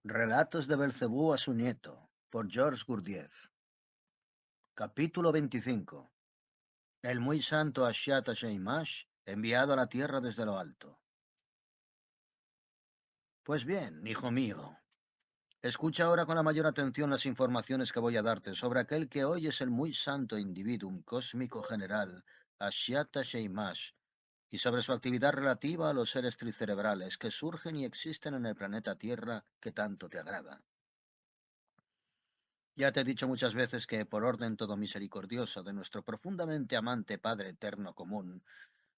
Relatos de Belcebú a su nieto, por George Gurdjieff. Capítulo 25. El muy santo Ashiata Sheimash, enviado a la tierra desde lo alto. Pues bien, hijo mío, escucha ahora con la mayor atención las informaciones que voy a darte sobre aquel que hoy es el muy santo individuum cósmico general, Ashiata Sheimash, y sobre su actividad relativa a los seres tricerebrales que surgen y existen en el planeta Tierra que tanto te agrada. Ya te he dicho muchas veces que, por orden todo misericordioso de nuestro profundamente amante Padre Eterno Común,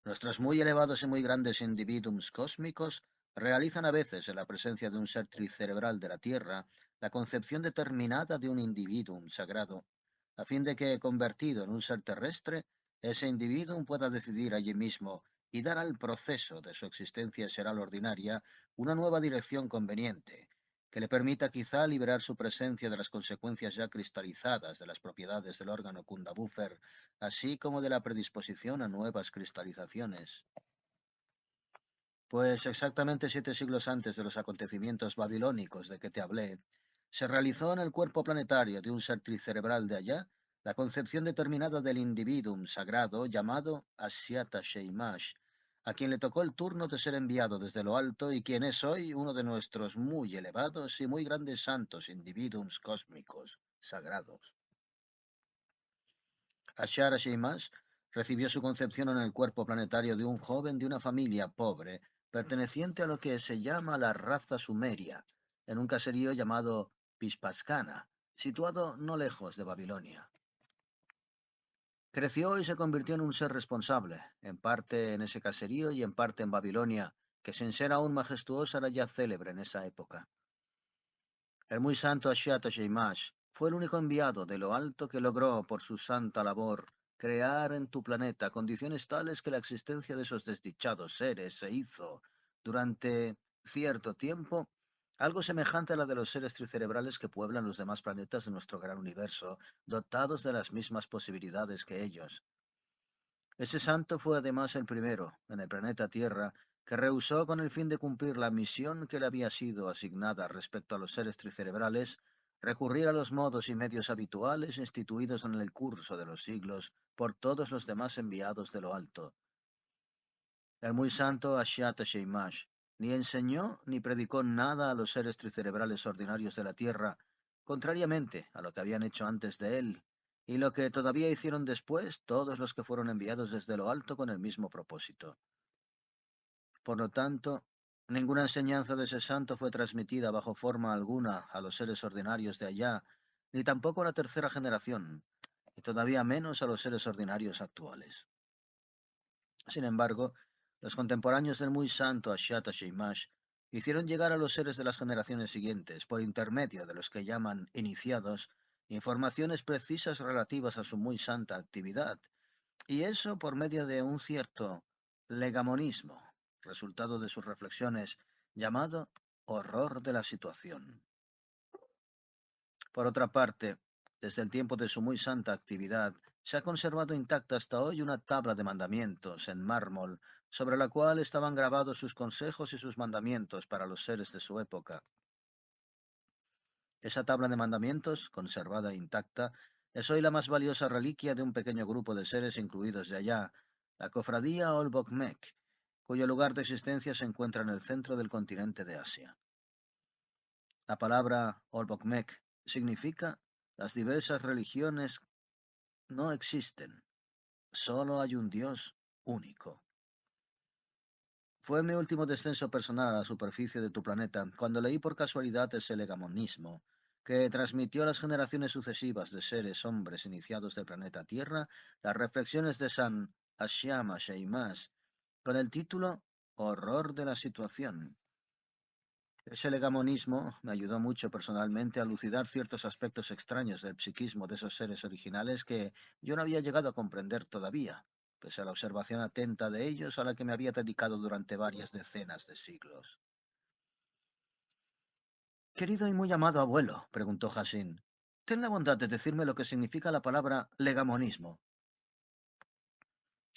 nuestros muy elevados y muy grandes individuums cósmicos realizan a veces, en la presencia de un ser tricerebral de la Tierra, la concepción determinada de un individuum sagrado, a fin de que, convertido en un ser terrestre, ese individuum pueda decidir allí mismo y dar al proceso de su existencia seral ordinaria una nueva dirección conveniente, que le permita quizá liberar su presencia de las consecuencias ya cristalizadas de las propiedades del órgano Kundabuffer, así como de la predisposición a nuevas cristalizaciones. Pues exactamente 7 siglos antes de los acontecimientos babilónicos de que te hablé, se realizó en el cuerpo planetario de un ser tricerebral de allá la concepción determinada del individuum sagrado llamado Ashiata Sheimash, a quien le tocó el turno de ser enviado desde lo alto y quien es hoy uno de nuestros muy elevados y muy grandes santos individuums cósmicos sagrados. Ashara Sheimash recibió su concepción en el cuerpo planetario de un joven de una familia pobre, perteneciente a lo que se llama la raza sumeria, en un caserío llamado Pispascana, situado no lejos de Babilonia. Creció y se convirtió en un ser responsable, en parte en ese caserío y en parte en Babilonia, que sin ser aún majestuosa era ya célebre en esa época. El muy santo Ashiata Sheimash fue el único enviado de lo alto que logró, por su santa labor, crear en tu planeta condiciones tales que la existencia de esos desdichados seres se hizo, durante cierto tiempo, algo semejante a la de los seres tricerebrales que pueblan los demás planetas de nuestro gran universo, dotados de las mismas posibilidades que ellos. Ese santo fue además el primero, en el planeta Tierra, que rehusó con el fin de cumplir la misión que le había sido asignada respecto a los seres tricerebrales, recurrir a los modos y medios habituales instituidos en el curso de los siglos por todos los demás enviados de lo alto. El muy santo Ashiata Sheimash ni enseñó ni predicó nada a los seres tricerebrales ordinarios de la Tierra, contrariamente a lo que habían hecho antes de él, y lo que todavía hicieron después todos los que fueron enviados desde lo alto con el mismo propósito. Por lo tanto, ninguna enseñanza de ese santo fue transmitida bajo forma alguna a los seres ordinarios de allá, ni tampoco a la tercera generación, y todavía menos a los seres ordinarios actuales. Sin embargo, los contemporáneos del muy santo Ashiata Sheimash hicieron llegar a los seres de las generaciones siguientes, por intermedio de los que llaman iniciados, informaciones precisas relativas a su muy santa actividad, y eso por medio de un cierto legamonismo, resultado de sus reflexiones, llamado horror de la situación. Por otra parte, desde el tiempo de su muy santa actividad, se ha conservado intacta hasta hoy una tabla de mandamientos en mármol, sobre la cual estaban grabados sus consejos y sus mandamientos para los seres de su época. Esa tabla de mandamientos, conservada e intacta, es hoy la más valiosa reliquia de un pequeño grupo de seres incluidos de allá, la cofradía Olbokmek, cuyo lugar de existencia se encuentra en el centro del continente de Asia. La palabra Olbokmek significa las diversas religiones no existen, solo hay un Dios único. Fue mi último descenso personal a la superficie de tu planeta cuando leí por casualidad ese legamonismo que transmitió a las generaciones sucesivas de seres hombres iniciados del planeta Tierra las reflexiones de San Ashiama Sheimash con el título Horror de la situación. Ese legamonismo me ayudó mucho personalmente a lucidar ciertos aspectos extraños del psiquismo de esos seres originales que yo no había llegado a comprender todavía, pese a la observación atenta de ellos a la que me había dedicado durante varias decenas de siglos. Querido y muy amado abuelo, preguntó Hassin, ten la bondad de decirme lo que significa la palabra legamonismo.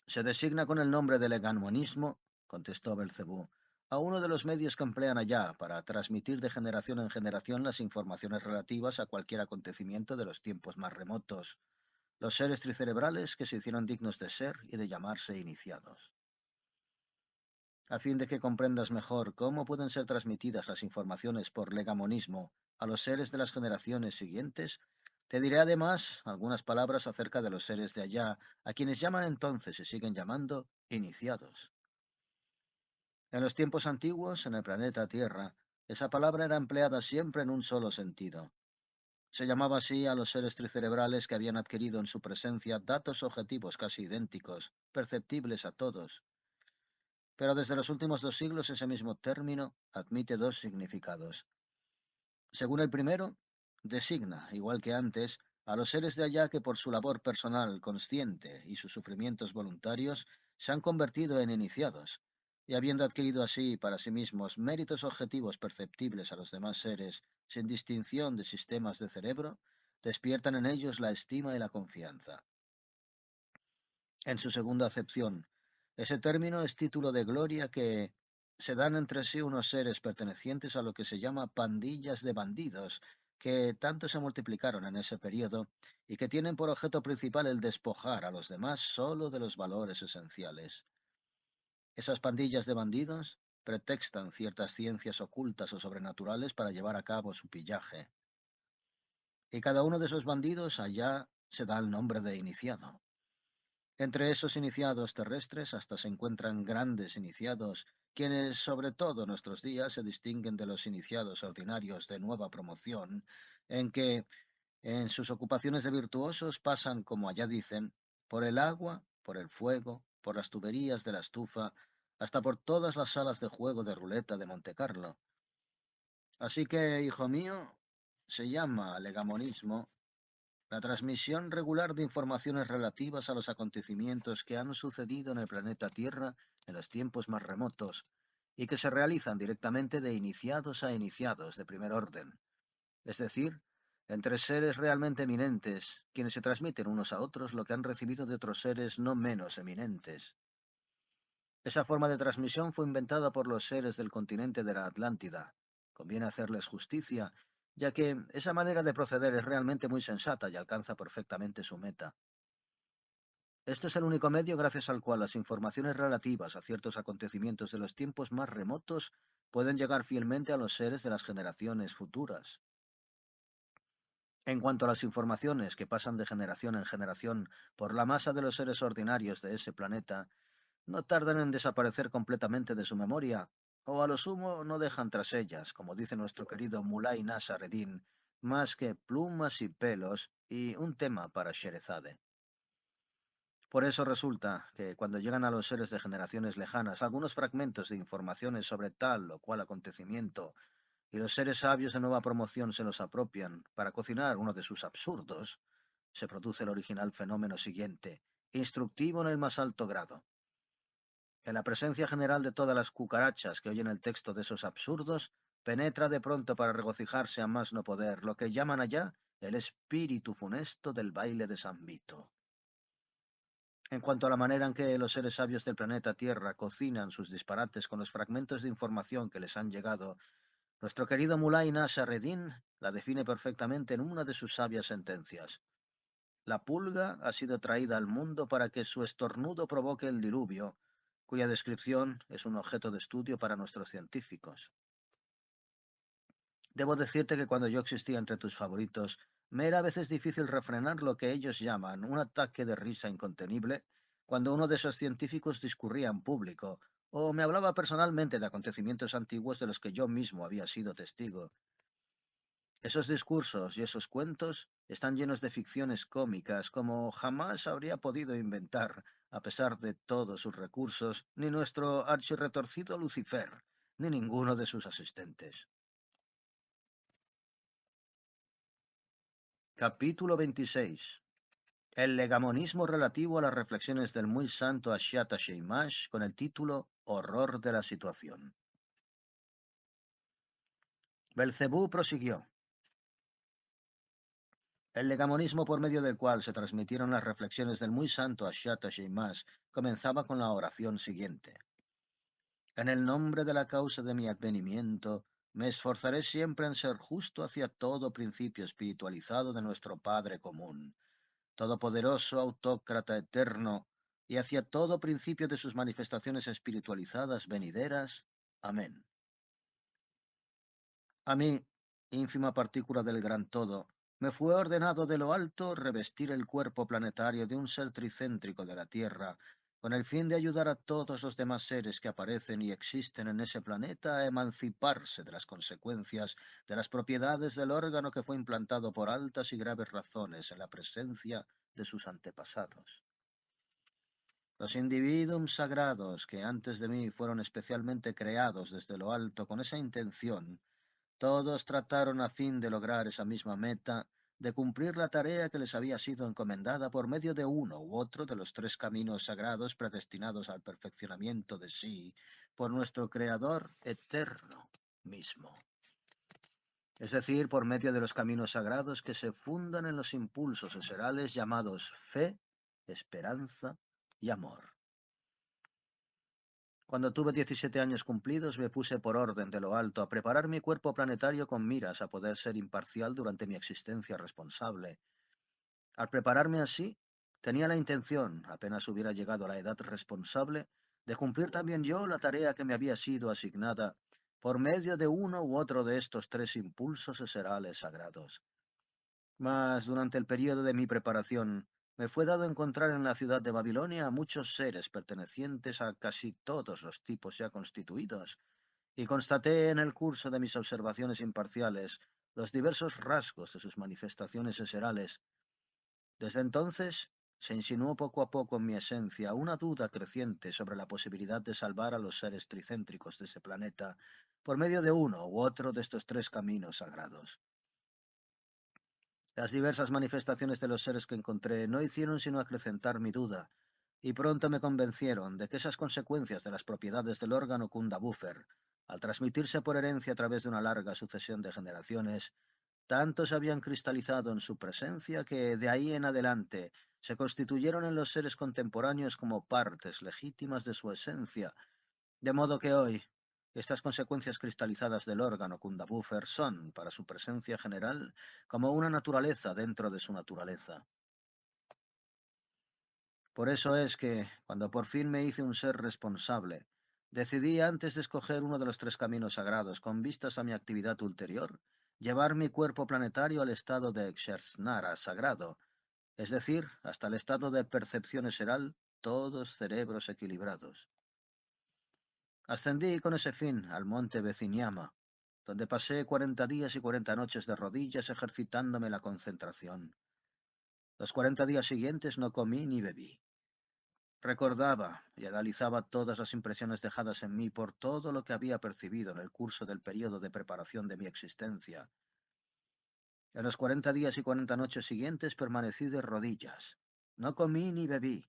Se designa con el nombre de legamonismo, contestó Belcebú, a uno de los medios que emplean allá para transmitir de generación en generación las informaciones relativas a cualquier acontecimiento de los tiempos más remotos, los seres tricerebrales que se hicieron dignos de ser y de llamarse iniciados. A fin de que comprendas mejor cómo pueden ser transmitidas las informaciones por legamonismo a los seres de las generaciones siguientes, te diré además algunas palabras acerca de los seres de allá, a quienes llaman entonces y siguen llamando iniciados. En los tiempos antiguos, en el planeta Tierra, esa palabra era empleada siempre en un solo sentido. Se llamaba así a los seres tricerebrales que habían adquirido en su presencia datos objetivos casi idénticos, perceptibles a todos. Pero desde los últimos 2 siglos ese mismo término admite dos significados. Según el primero, designa, igual que antes, a los seres de allá que por su labor personal consciente y sus sufrimientos voluntarios se han convertido en iniciados, y habiendo adquirido así para sí mismos méritos objetivos perceptibles a los demás seres, sin distinción de sistemas de cerebro, despiertan en ellos la estima y la confianza. En su segunda acepción, ese término es título de gloria que se dan entre sí unos seres pertenecientes a lo que se llama pandillas de bandidos, que tanto se multiplicaron en ese periodo y que tienen por objeto principal el despojar a los demás solo de los valores esenciales. Esas pandillas de bandidos pretextan ciertas ciencias ocultas o sobrenaturales para llevar a cabo su pillaje. Y cada uno de esos bandidos allá se da el nombre de iniciado. Entre esos iniciados terrestres hasta se encuentran grandes iniciados, quienes sobre todo en nuestros días se distinguen de los iniciados ordinarios de nueva promoción, en que en sus ocupaciones de virtuosos pasan, como allá dicen, por el agua, por el fuego, por las tuberías de la estufa, hasta por todas las salas de juego de ruleta de Montecarlo. Así que, hijo mío, se llama legamonismo la transmisión regular de informaciones relativas a los acontecimientos que han sucedido en el planeta Tierra en los tiempos más remotos y que se realizan directamente de iniciados a iniciados de primer orden, es decir, entre seres realmente eminentes, quienes se transmiten unos a otros lo que han recibido de otros seres no menos eminentes. Esa forma de transmisión fue inventada por los seres del continente de la Atlántida. Conviene hacerles justicia, ya que esa manera de proceder es realmente muy sensata y alcanza perfectamente su meta. Este es el único medio gracias al cual las informaciones relativas a ciertos acontecimientos de los tiempos más remotos pueden llegar fielmente a los seres de las generaciones futuras. En cuanto a las informaciones que pasan de generación en generación por la masa de los seres ordinarios de ese planeta, no tardan en desaparecer completamente de su memoria, o a lo sumo no dejan tras ellas, como dice nuestro querido Mulay Nasar Eddin, más que plumas y pelos y un tema para Sherezade. Por eso resulta que cuando llegan a los seres de generaciones lejanas algunos fragmentos de informaciones sobre tal o cual acontecimiento, y los seres sabios de nueva promoción se los apropian para cocinar uno de sus absurdos, se produce el original fenómeno siguiente, instructivo en el más alto grado. En la presencia general de todas las cucarachas que oyen el texto de esos absurdos, penetra de pronto para regocijarse a más no poder lo que llaman allá el espíritu funesto del baile de San Vito. En cuanto a la manera en que los seres sabios del planeta Tierra cocinan sus disparates con los fragmentos de información que les han llegado, nuestro querido Mulay Nasreddin la define perfectamente en una de sus sabias sentencias. La pulga ha sido traída al mundo para que su estornudo provoque el diluvio, cuya descripción es un objeto de estudio para nuestros científicos. Debo decirte que cuando yo existía entre tus favoritos, me era a veces difícil refrenar lo que ellos llaman un ataque de risa incontenible cuando uno de esos científicos discurría en público o me hablaba personalmente de acontecimientos antiguos de los que yo mismo había sido testigo. Esos discursos y esos cuentos están llenos de ficciones cómicas como jamás habría podido inventar, a pesar de todos sus recursos, ni nuestro archirretorcido Lucifer, ni ninguno de sus asistentes. Capítulo 26. El legamonismo relativo a las reflexiones del muy santo Ashiata Sheimash con el título Horror de la situación. Belcebú prosiguió. El legamonismo por medio del cual se transmitieron las reflexiones del muy santo Ashiata Sheimash comenzaba con la oración siguiente. En el nombre de la causa de mi advenimiento, me esforzaré siempre en ser justo hacia todo principio espiritualizado de nuestro Padre común, todopoderoso, autócrata eterno, y hacia todo principio de sus manifestaciones espiritualizadas venideras. Amén. A mí, ínfima partícula del gran todo, me fue ordenado de lo alto revestir el cuerpo planetario de un ser tricéntrico de la Tierra, con el fin de ayudar a todos los demás seres que aparecen y existen en ese planeta a emanciparse de las consecuencias de las propiedades del órgano que fue implantado por altas y graves razones en la presencia de sus antepasados. Los individuos sagrados que antes de mí fueron especialmente creados desde lo alto con esa intención, todos trataron a fin de lograr esa misma meta, de cumplir la tarea que les había sido encomendada por medio de uno u otro de los tres caminos sagrados predestinados al perfeccionamiento de sí por nuestro Creador eterno mismo. Es decir, por medio de los caminos sagrados que se fundan en los impulsos eserales llamados fe, esperanza y amor. Cuando tuve 17 años cumplidos, me puse por orden de lo alto a preparar mi cuerpo planetario con miras a poder ser imparcial durante mi existencia responsable. Al prepararme así, tenía la intención, apenas hubiera llegado a la edad responsable, de cumplir también yo la tarea que me había sido asignada por medio de uno u otro de estos tres impulsos eserales sagrados. Mas durante el período de mi preparación, me fue dado encontrar en la ciudad de Babilonia a muchos seres pertenecientes a casi todos los tipos ya constituidos, y constaté en el curso de mis observaciones imparciales los diversos rasgos de sus manifestaciones eserales. Desde entonces se insinuó poco a poco en mi esencia una duda creciente sobre la posibilidad de salvar a los seres tricéntricos de ese planeta por medio de uno u otro de estos tres caminos sagrados. Las diversas manifestaciones de los seres que encontré no hicieron sino acrecentar mi duda, y pronto me convencieron de que esas consecuencias de las propiedades del órgano Kunda-Buffer, al transmitirse por herencia a través de una larga sucesión de generaciones, tanto se habían cristalizado en su presencia que de ahí en adelante se constituyeron en los seres contemporáneos como partes legítimas de su esencia, de modo que hoy estas consecuencias cristalizadas del órgano Kunda-Buffer son, para su presencia general, como una naturaleza dentro de su naturaleza. Por eso es que, cuando por fin me hice un ser responsable, decidí antes de escoger uno de los tres caminos sagrados con vistas a mi actividad ulterior, llevar mi cuerpo planetario al estado de Kshersnara sagrado, es decir, hasta el estado de percepción eseral, todos cerebros equilibrados. Ascendí con ese fin al monte Vecinyama, donde pasé 40 días y 40 noches de rodillas ejercitándome la concentración. Los 40 días siguientes no comí ni bebí. Recordaba y analizaba todas las impresiones dejadas en mí por todo lo que había percibido en el curso del período de preparación de mi existencia. En los 40 días y 40 noches siguientes permanecí de rodillas. No comí ni bebí,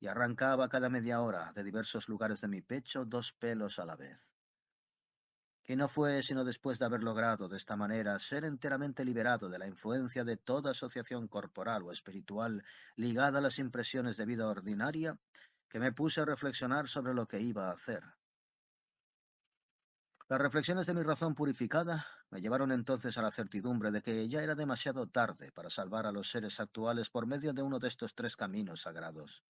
y arrancaba cada media hora de diversos lugares de mi pecho 2 pelos a la vez. Y no fue sino después de haber logrado de esta manera ser enteramente liberado de la influencia de toda asociación corporal o espiritual ligada a las impresiones de vida ordinaria, que me puse a reflexionar sobre lo que iba a hacer. Las reflexiones de mi razón purificada me llevaron entonces a la certidumbre de que ya era demasiado tarde para salvar a los seres actuales por medio de uno de estos tres caminos sagrados.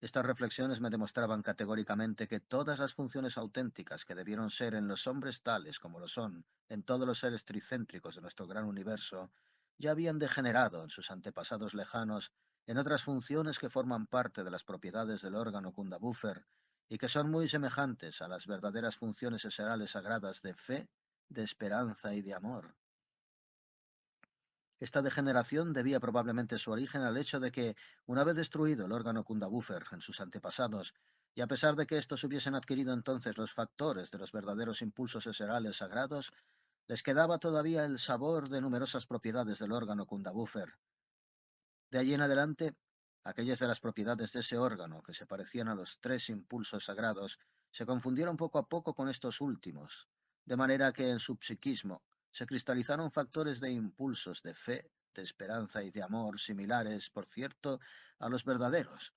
Estas reflexiones me demostraban categóricamente que todas las funciones auténticas que debieron ser en los hombres tales como lo son en todos los seres tricéntricos de nuestro gran universo, ya habían degenerado en sus antepasados lejanos en otras funciones que forman parte de las propiedades del órgano Kunda-Buffer y que son muy semejantes a las verdaderas funciones eserales sagradas de fe, de esperanza y de amor. Esta degeneración debía probablemente su origen al hecho de que, una vez destruido el órgano Kunda-Buffer en sus antepasados, y a pesar de que estos hubiesen adquirido entonces los factores de los verdaderos impulsos eserales sagrados, les quedaba todavía el sabor de numerosas propiedades del órgano Kunda-Buffer. De allí en adelante, aquellas de las propiedades de ese órgano que se parecían a los tres impulsos sagrados se confundieron poco a poco con estos últimos, de manera que en su psiquismo se cristalizaron factores de impulsos de fe, de esperanza y de amor similares, por cierto, a los verdaderos,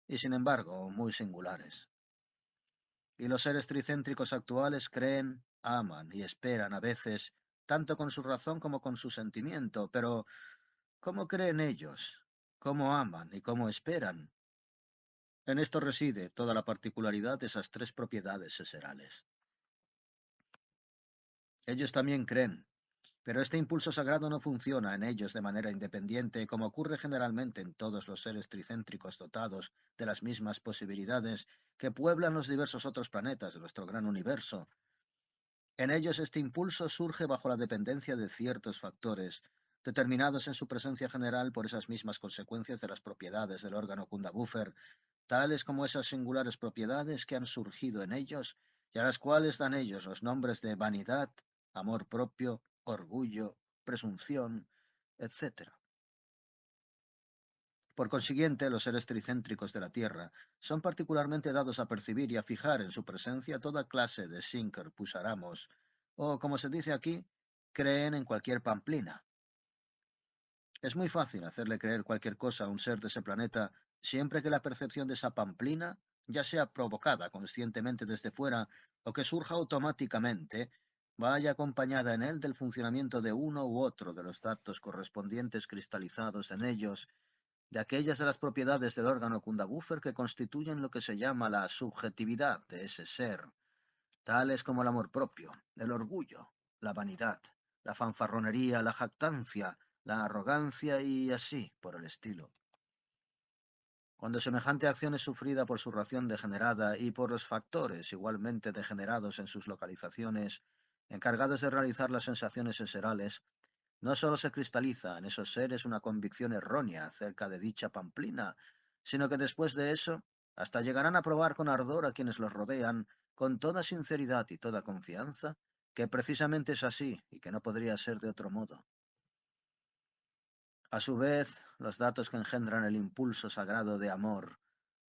y sin embargo muy singulares. Y los seres tricéntricos actuales creen, aman y esperan a veces, tanto con su razón como con su sentimiento, pero ¿cómo creen ellos? ¿Cómo aman y cómo esperan? En esto reside toda la particularidad de esas tres propiedades eserales. Ellos también creen, pero este impulso sagrado no funciona en ellos de manera independiente, como ocurre generalmente en todos los seres tricéntricos dotados de las mismas posibilidades que pueblan los diversos otros planetas de nuestro gran universo. En ellos este impulso surge bajo la dependencia de ciertos factores, determinados en su presencia general por esas mismas consecuencias de las propiedades del órgano Kunda-Buffer, tales como esas singulares propiedades que han surgido en ellos y a las cuales dan ellos los nombres de vanidad, amor propio, orgullo, presunción, etc. Por consiguiente, los seres tricéntricos de la Tierra son particularmente dados a percibir y a fijar en su presencia toda clase de Sinker Pusaramos, o como se dice aquí, creen en cualquier pamplina. Es muy fácil hacerle creer cualquier cosa a un ser de ese planeta siempre que la percepción de esa pamplina, ya sea provocada conscientemente desde fuera o que surja automáticamente, vaya acompañada en él del funcionamiento de uno u otro de los datos correspondientes cristalizados en ellos, de aquellas de las propiedades del órgano Kundabuffer que constituyen lo que se llama la subjetividad de ese ser, tales como el amor propio, el orgullo, la vanidad, la fanfarronería, la jactancia, la arrogancia y así por el estilo. Cuando semejante acción es sufrida por su ración degenerada y por los factores igualmente degenerados en sus localizaciones, encargados de realizar las sensaciones eserales, no sólo se cristaliza en esos seres una convicción errónea acerca de dicha pamplina, sino que después de eso, hasta llegarán a probar con ardor a quienes los rodean, con toda sinceridad y toda confianza, que precisamente es así y que no podría ser de otro modo. A su vez, los datos que engendran el impulso sagrado de amor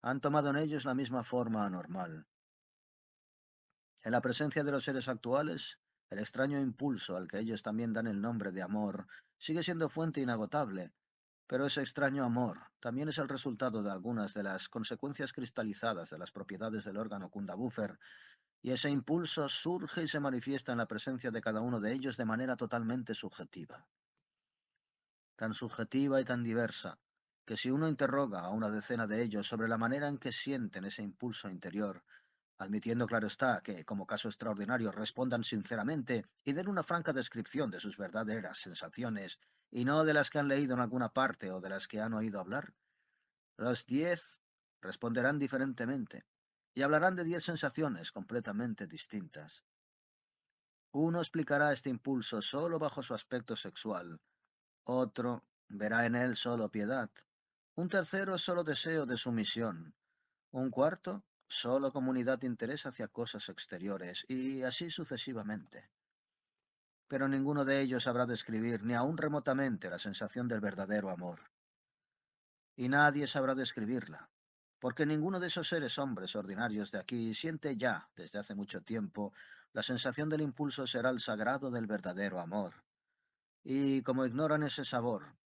han tomado en ellos la misma forma anormal. En la presencia de los seres actuales, el extraño impulso al que ellos también dan el nombre de amor sigue siendo fuente inagotable, pero ese extraño amor también es el resultado de algunas de las consecuencias cristalizadas de las propiedades del órgano Kundabuffer, y ese impulso surge y se manifiesta en la presencia de cada uno de ellos de manera totalmente subjetiva. Tan subjetiva y tan diversa, que si uno interroga a una decena de ellos sobre la manera en que sienten ese impulso interior, admitiendo, claro está, que, como caso extraordinario, respondan sinceramente y den una franca descripción de sus verdaderas sensaciones, y no de las que han leído en alguna parte o de las que han oído hablar, los 10 responderán diferentemente y hablarán de 10 sensaciones completamente distintas. Uno explicará este impulso solo bajo su aspecto sexual, otro verá en él solo piedad, un tercero solo deseo de sumisión, un cuarto solo comunidad de interés hacia cosas exteriores, y así sucesivamente. Pero ninguno de ellos sabrá describir ni aun remotamente la sensación del verdadero amor. Y nadie sabrá describirla, porque ninguno de esos seres hombres ordinarios de aquí siente ya, desde hace mucho tiempo, la sensación del impulso seral sagrado del verdadero amor. Y como ignoran ese sabor,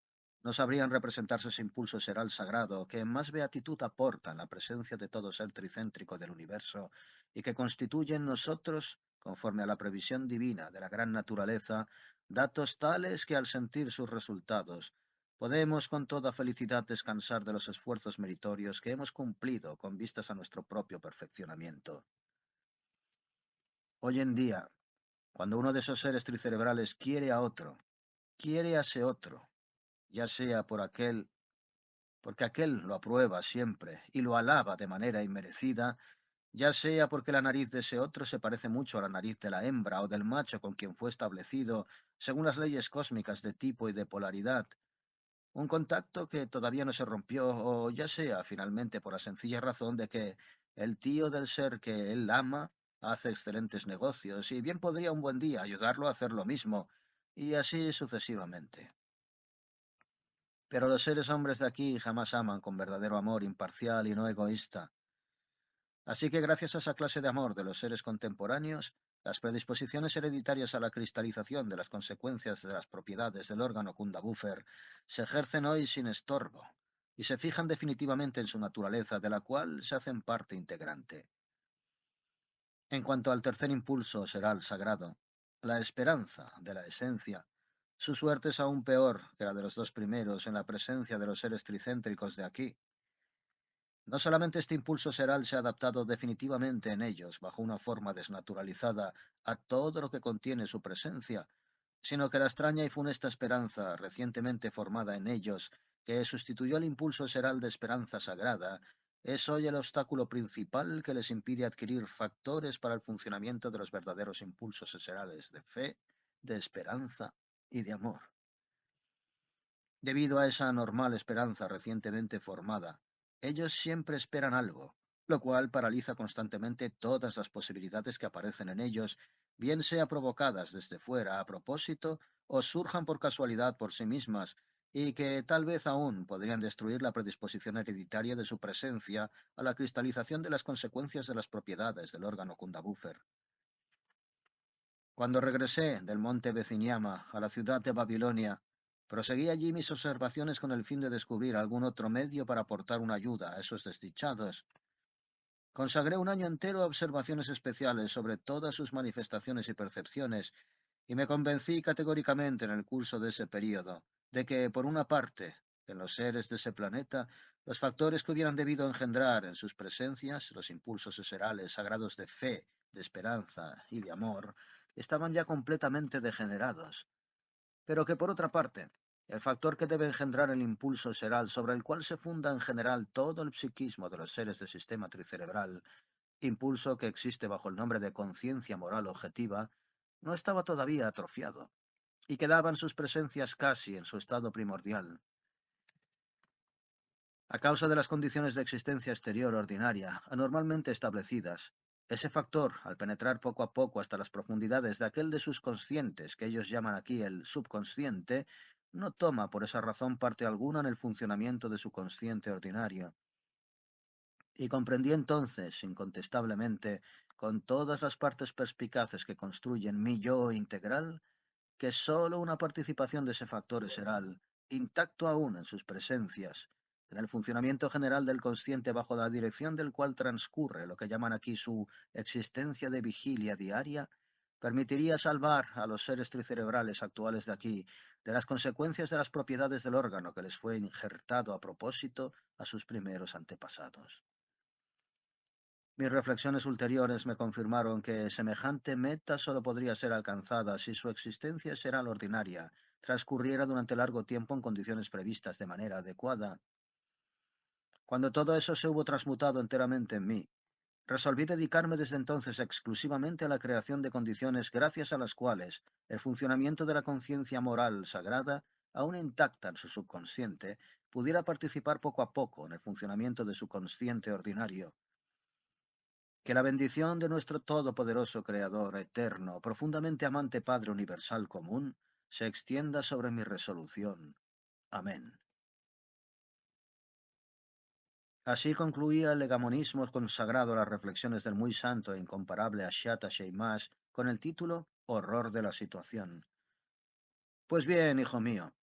no sabrían representarse ese impulso seral sagrado que más beatitud aporta en la presencia de todo ser tricéntrico del universo y que constituye en nosotros, conforme a la previsión divina de la gran naturaleza, datos tales que al sentir sus resultados podemos con toda felicidad descansar de los esfuerzos meritorios que hemos cumplido con vistas a nuestro propio perfeccionamiento. Hoy en día, cuando uno de esos seres tricerebrales quiere a otro, quiere a ese otro, ya sea porque aquel lo aprueba siempre y lo alaba de manera inmerecida, ya sea porque la nariz de ese otro se parece mucho a la nariz de la hembra o del macho con quien fue establecido, según las leyes cósmicas de tipo y de polaridad, un contacto que todavía no se rompió, o ya sea finalmente por la sencilla razón de que el tío del ser que él ama hace excelentes negocios y bien podría un buen día ayudarlo a hacer lo mismo, y así sucesivamente. Pero los seres hombres de aquí jamás aman con verdadero amor imparcial y no egoísta. Así que gracias a esa clase de amor de los seres contemporáneos, las predisposiciones hereditarias a la cristalización de las consecuencias de las propiedades del órgano Kundabuffer se ejercen hoy sin estorbo y se fijan definitivamente en su naturaleza, de la cual se hacen parte integrante. En cuanto al tercer impulso será el sagrado, la esperanza de la esencia. Su suerte es aún peor que la de los dos primeros en la presencia de los seres tricéntricos de aquí. No solamente este impulso seral se ha adaptado definitivamente en ellos, bajo una forma desnaturalizada, a todo lo que contiene su presencia, sino que la extraña y funesta esperanza recientemente formada en ellos, que sustituyó el impulso seral de esperanza sagrada, es hoy el obstáculo principal que les impide adquirir factores para el funcionamiento de los verdaderos impulsos serales de fe, de esperanza y de amor. Debido a esa anormal esperanza recientemente formada, ellos siempre esperan algo, lo cual paraliza constantemente todas las posibilidades que aparecen en ellos, bien sea provocadas desde fuera a propósito o surjan por casualidad por sí mismas, y que tal vez aún podrían destruir la predisposición hereditaria de su presencia a la cristalización de las consecuencias de las propiedades del órgano Kundabuffer. Cuando regresé del monte Veciniama a la ciudad de Babilonia, proseguí allí mis observaciones con el fin de descubrir algún otro medio para aportar una ayuda a esos desdichados. Consagré un año entero a observaciones especiales sobre todas sus manifestaciones y percepciones, y me convencí categóricamente en el curso de ese período de que, por una parte, en los seres de ese planeta, los factores que hubieran debido engendrar en sus presencias los impulsos eserales sagrados de fe, de esperanza y de amor, estaban ya completamente degenerados, pero que, por otra parte, el factor que debe engendrar el impulso seral sobre el cual se funda en general todo el psiquismo de los seres del sistema tricerebral, impulso que existe bajo el nombre de conciencia moral objetiva, no estaba todavía atrofiado, y quedaban sus presencias casi en su estado primordial. A causa de las condiciones de existencia exterior ordinaria, anormalmente establecidas, ese factor, al penetrar poco a poco hasta las profundidades de aquel de sus conscientes, que ellos llaman aquí el subconsciente, no toma por esa razón parte alguna en el funcionamiento de su consciente ordinario. Y comprendí entonces, incontestablemente, con todas las partes perspicaces que construyen mi yo integral, que sólo una participación de ese factor seral, intacto aún en sus presencias, en el funcionamiento general del consciente bajo la dirección del cual transcurre lo que llaman aquí su existencia de vigilia diaria, permitiría salvar a los seres tricerebrales actuales de aquí de las consecuencias de las propiedades del órgano que les fue injertado a propósito a sus primeros antepasados. Mis reflexiones ulteriores me confirmaron que semejante meta solo podría ser alcanzada si su existencia seral ordinaria transcurriera durante largo tiempo en condiciones previstas de manera adecuada. Cuando todo eso se hubo transmutado enteramente en mí, resolví dedicarme desde entonces exclusivamente a la creación de condiciones gracias a las cuales el funcionamiento de la conciencia moral sagrada, aún intacta en su subconsciente, pudiera participar poco a poco en el funcionamiento de su consciente ordinario. Que la bendición de nuestro todopoderoso Creador eterno, profundamente amante Padre universal común, se extienda sobre mi resolución. Amén. Así concluía el legamonismo consagrado a las reflexiones del muy santo e incomparable Ashiata Sheimash con el título Horror de la situación. Pues bien, hijo mío,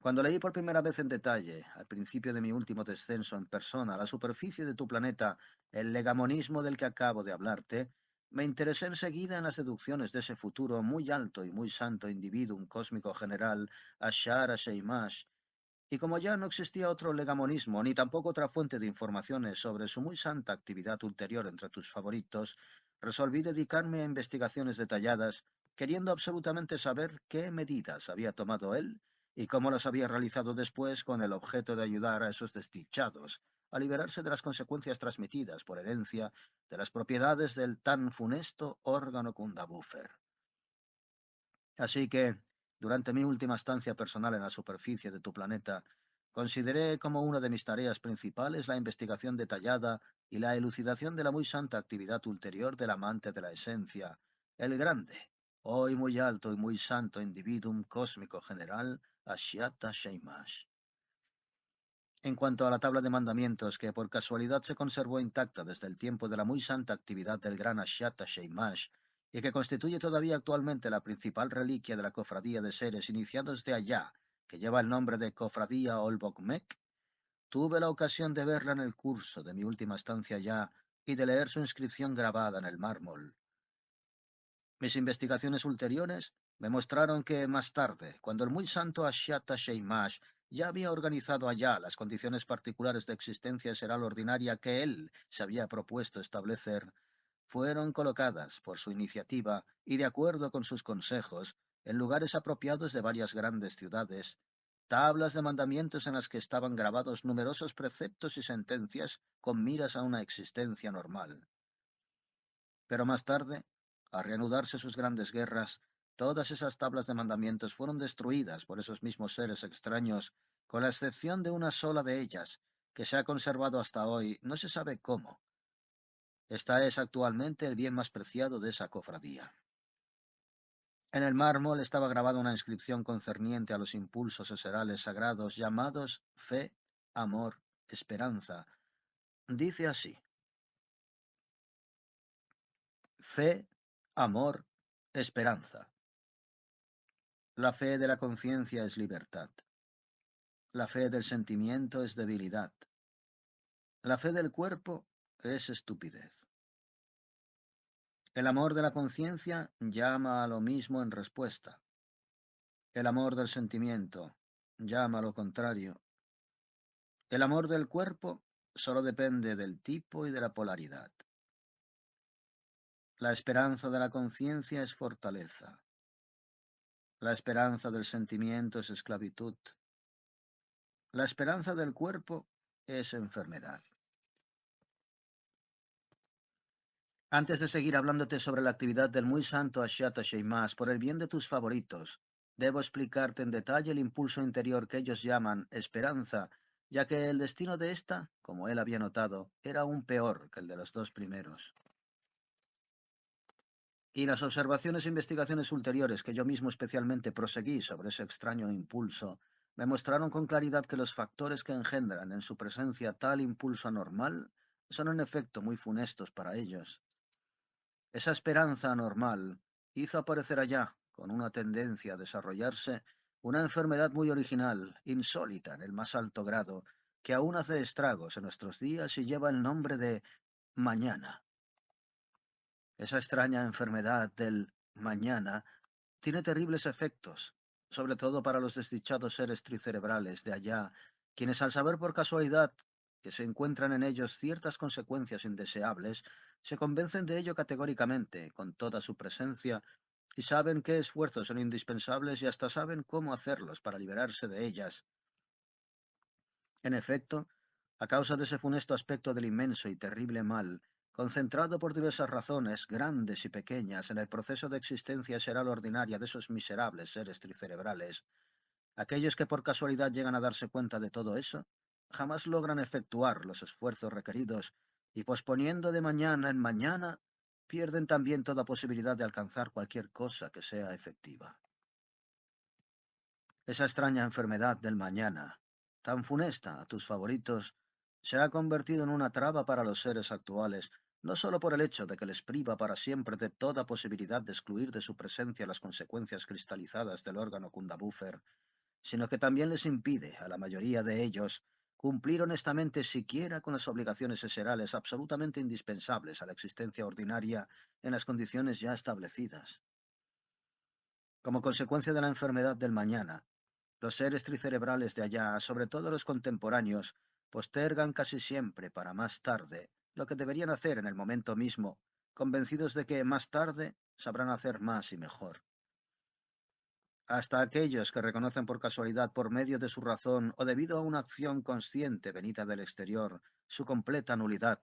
cuando leí por primera vez en detalle, al principio de mi último descenso en persona a la superficie de tu planeta, el legamonismo del que acabo de hablarte, me interesé enseguida en las deducciones de ese futuro muy alto y muy santo individuum cósmico general, Ashara Sheimash, y como ya no existía otro legamonismo ni tampoco otra fuente de informaciones sobre su muy santa actividad ulterior entre tus favoritos, resolví dedicarme a investigaciones detalladas, queriendo absolutamente saber qué medidas había tomado él y cómo las había realizado después con el objeto de ayudar a esos desdichados a liberarse de las consecuencias transmitidas por herencia de las propiedades del tan funesto órgano Kundabuffer. Así que, durante mi última estancia personal en la superficie de tu planeta, consideré como una de mis tareas principales la investigación detallada y la elucidación de la muy santa actividad ulterior del amante de la esencia, el grande, hoy muy alto y muy santo individuum cósmico general, Ashiata Sheimash. En cuanto a la tabla de mandamientos que por casualidad se conservó intacta desde el tiempo de la muy santa actividad del gran Ashiata Sheimash, y que constituye todavía actualmente la principal reliquia de la cofradía de seres iniciados de allá, que lleva el nombre de Cofradía Olbokmek, tuve la ocasión de verla en el curso de mi última estancia allá y de leer su inscripción grabada en el mármol. Mis investigaciones ulteriores me mostraron que más tarde, cuando el muy santo Ashiata Sheimash ya había organizado allá las condiciones particulares de existencia seral ordinaria que él se había propuesto establecer, fueron colocadas por su iniciativa y de acuerdo con sus consejos en lugares apropiados de varias grandes ciudades, tablas de mandamientos en las que estaban grabados numerosos preceptos y sentencias con miras a una existencia normal. Pero más tarde, al reanudarse sus grandes guerras, todas esas tablas de mandamientos fueron destruidas por esos mismos seres extraños, con la excepción de una sola de ellas, que se ha conservado hasta hoy, no se sabe cómo. Esta es actualmente el bien más preciado de esa cofradía. En el mármol estaba grabada una inscripción concerniente a los impulsos eserales sagrados llamados fe, amor, esperanza. Dice así: fe, amor, esperanza. La fe de la conciencia es libertad. La fe del sentimiento es debilidad. La fe del cuerpo es estupidez. El amor de la conciencia llama a lo mismo en respuesta. El amor del sentimiento llama a lo contrario. El amor del cuerpo solo depende del tipo y de la polaridad. La esperanza de la conciencia es fortaleza. La esperanza del sentimiento es esclavitud. La esperanza del cuerpo es enfermedad. Antes de seguir hablándote sobre la actividad del muy santo Ashiata Sheimas por el bien de tus favoritos, debo explicarte en detalle el impulso interior que ellos llaman esperanza, ya que el destino de esta, como él había notado, era aún peor que el de los dos primeros. Y las observaciones e investigaciones ulteriores que yo mismo especialmente proseguí sobre ese extraño impulso, me mostraron con claridad que los factores que engendran en su presencia tal impulso anormal son en efecto muy funestos para ellos. Esa esperanza anormal hizo aparecer allá, con una tendencia a desarrollarse, una enfermedad muy original, insólita en el más alto grado, que aún hace estragos en nuestros días y lleva el nombre de mañana. Esa extraña enfermedad del mañana tiene terribles efectos, sobre todo para los desdichados seres tricerebrales de allá, quienes al saber por casualidad que se encuentran en ellos ciertas consecuencias indeseables, se convencen de ello categóricamente, con toda su presencia, y saben qué esfuerzos son indispensables y hasta saben cómo hacerlos para liberarse de ellas. En efecto, a causa de ese funesto aspecto del inmenso y terrible mal, concentrado por diversas razones, grandes y pequeñas, en el proceso de existencia seral ordinaria de esos miserables seres tricerebrales, aquellos que por casualidad llegan a darse cuenta de todo eso, jamás logran efectuar los esfuerzos requeridos y posponiendo de mañana en mañana, pierden también toda posibilidad de alcanzar cualquier cosa que sea efectiva. Esa extraña enfermedad del mañana, tan funesta a tus favoritos, se ha convertido en una traba para los seres actuales, no solo por el hecho de que les priva para siempre de toda posibilidad de excluir de su presencia las consecuencias cristalizadas del órgano Kundabuffer, sino que también les impide, a la mayoría de ellos, cumplir honestamente siquiera con las obligaciones eserales absolutamente indispensables a la existencia ordinaria en las condiciones ya establecidas. Como consecuencia de la enfermedad del mañana, los seres tricerebrales de allá, sobre todo los contemporáneos, postergan casi siempre para más tarde lo que deberían hacer en el momento mismo, convencidos de que más tarde sabrán hacer más y mejor. Hasta aquellos que reconocen por casualidad, por medio de su razón o debido a una acción consciente venida del exterior, su completa nulidad,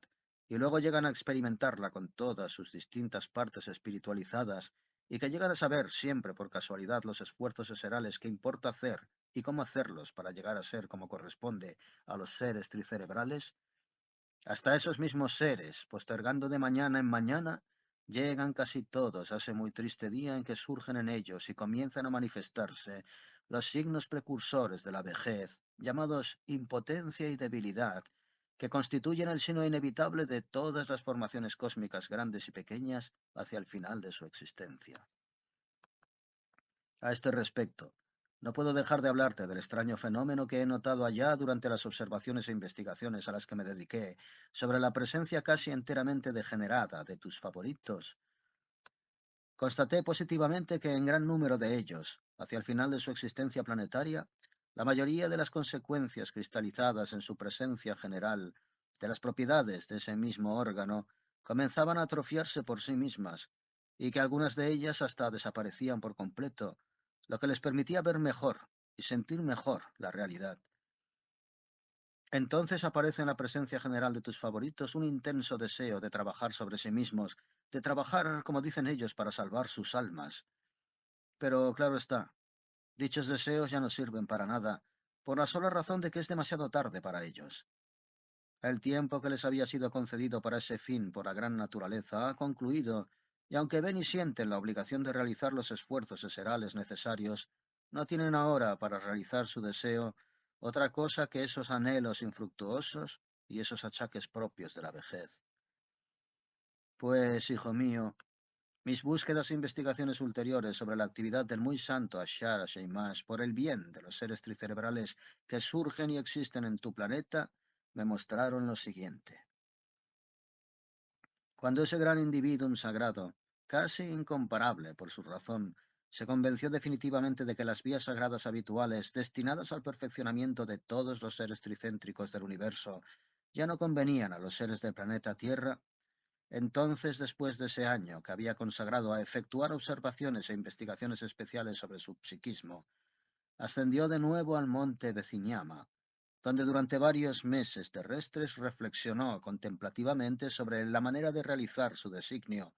y luego llegan a experimentarla con todas sus distintas partes espiritualizadas, y que llegan a saber siempre por casualidad los esfuerzos eserales que importa hacer y cómo hacerlos para llegar a ser como corresponde a los seres tricerebrales, hasta esos mismos seres, postergando de mañana en mañana, llegan casi todos a ese muy triste día en que surgen en ellos y comienzan a manifestarse los signos precursores de la vejez, llamados impotencia y debilidad, que constituyen el signo inevitable de todas las formaciones cósmicas grandes y pequeñas hacia el final de su existencia. A este respecto, no puedo dejar de hablarte del extraño fenómeno que he notado allá durante las observaciones e investigaciones a las que me dediqué sobre la presencia casi enteramente degenerada de tus favoritos. Constaté positivamente que en gran número de ellos, hacia el final de su existencia planetaria, la mayoría de las consecuencias cristalizadas en su presencia general de las propiedades de ese mismo órgano comenzaban a atrofiarse por sí mismas, y que algunas de ellas hasta desaparecían por completo, lo que les permitía ver mejor y sentir mejor la realidad. Entonces aparece en la presencia general de tus favoritos un intenso deseo de trabajar sobre sí mismos, de trabajar, como dicen ellos, para salvar sus almas. Pero claro está, dichos deseos ya no sirven para nada, por la sola razón de que es demasiado tarde para ellos. El tiempo que les había sido concedido para ese fin por la gran naturaleza ha concluido, y aunque ven y sienten la obligación de realizar los esfuerzos eserales necesarios, no tienen ahora para realizar su deseo otra cosa que esos anhelos infructuosos y esos achaques propios de la vejez. Pues, hijo mío, mis búsquedas e investigaciones ulteriores sobre la actividad del muy santo Ashar Sheimash por el bien de los seres tricerebrales que surgen y existen en tu planeta me mostraron lo siguiente. Cuando ese gran individuum sagrado, casi incomparable por su razón, se convenció definitivamente de que las vías sagradas habituales destinadas al perfeccionamiento de todos los seres tricéntricos del universo ya no convenían a los seres del planeta Tierra, entonces, después de ese año que había consagrado a efectuar observaciones e investigaciones especiales sobre su psiquismo, ascendió de nuevo al monte Veciñama, donde durante varios meses terrestres reflexionó contemplativamente sobre la manera de realizar su designio,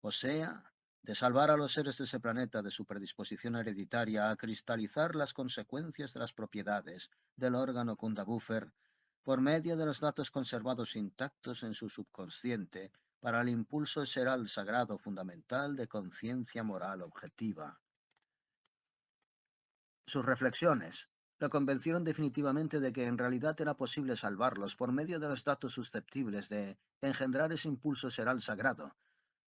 o sea, de salvar a los seres de ese planeta de su predisposición hereditaria a cristalizar las consecuencias de las propiedades del órgano Kundabuffer por medio de los datos conservados intactos en su subconsciente para el impulso seral sagrado fundamental de conciencia moral objetiva. Sus reflexiones lo convencieron definitivamente de que en realidad era posible salvarlos por medio de los datos susceptibles de engendrar ese impulso seral sagrado,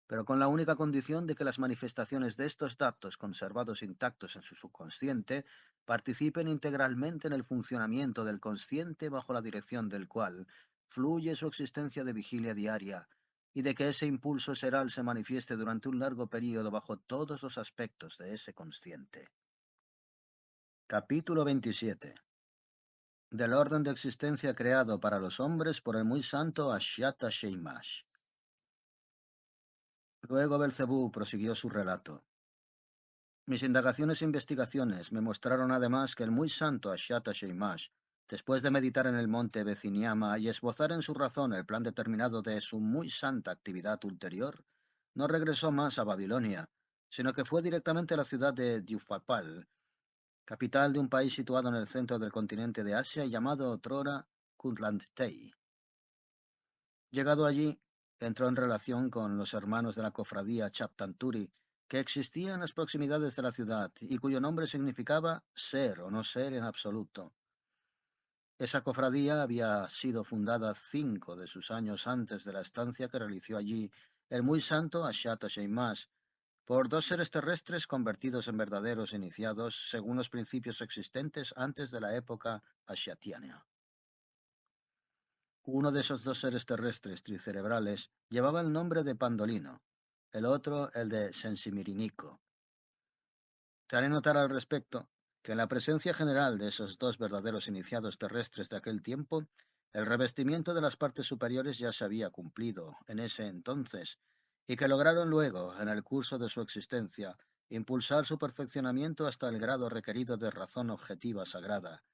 pero con la única condición de que las manifestaciones de estos datos conservados intactos en su subconsciente participen integralmente en el funcionamiento del consciente bajo la dirección del cual fluye su existencia de vigilia diaria, y de que ese impulso seral se manifieste durante un largo período bajo todos los aspectos de ese consciente. Capítulo 27. Del orden de existencia creado para los hombres por el muy santo Ashyata Sheimash. Luego Belcebú prosiguió su relato. Mis indagaciones e investigaciones me mostraron además que el muy santo Ashyata Sheimash, después de meditar en el monte Veciniama y esbozar en su razón el plan determinado de su muy santa actividad ulterior, no regresó más a Babilonia, sino que fue directamente a la ciudad de Diufapal, capital de un país situado en el centro del continente de Asia y llamado otrora Kuntlandtei. Llegado allí, entró en relación con los hermanos de la cofradía Chaptanturi, que existía en las proximidades de la ciudad y cuyo nombre significaba ser o no ser en absoluto. Esa cofradía había sido fundada 5 de sus años antes de la estancia que realizó allí el muy santo Ashyata Sheimash, por 2 seres terrestres convertidos en verdaderos iniciados según los principios existentes antes de la época ashyatiana. Uno de esos 2 seres terrestres tricerebrales llevaba el nombre de Pandolino, el otro el de Sensimirinico. Te haré notar al respecto que en la presencia general de esos 2 verdaderos iniciados terrestres de aquel tiempo, el revestimiento de las partes superiores ya se había cumplido en ese entonces, y que lograron luego, en el curso de su existencia, impulsar su perfeccionamiento hasta el grado requerido de razón objetiva sagrada.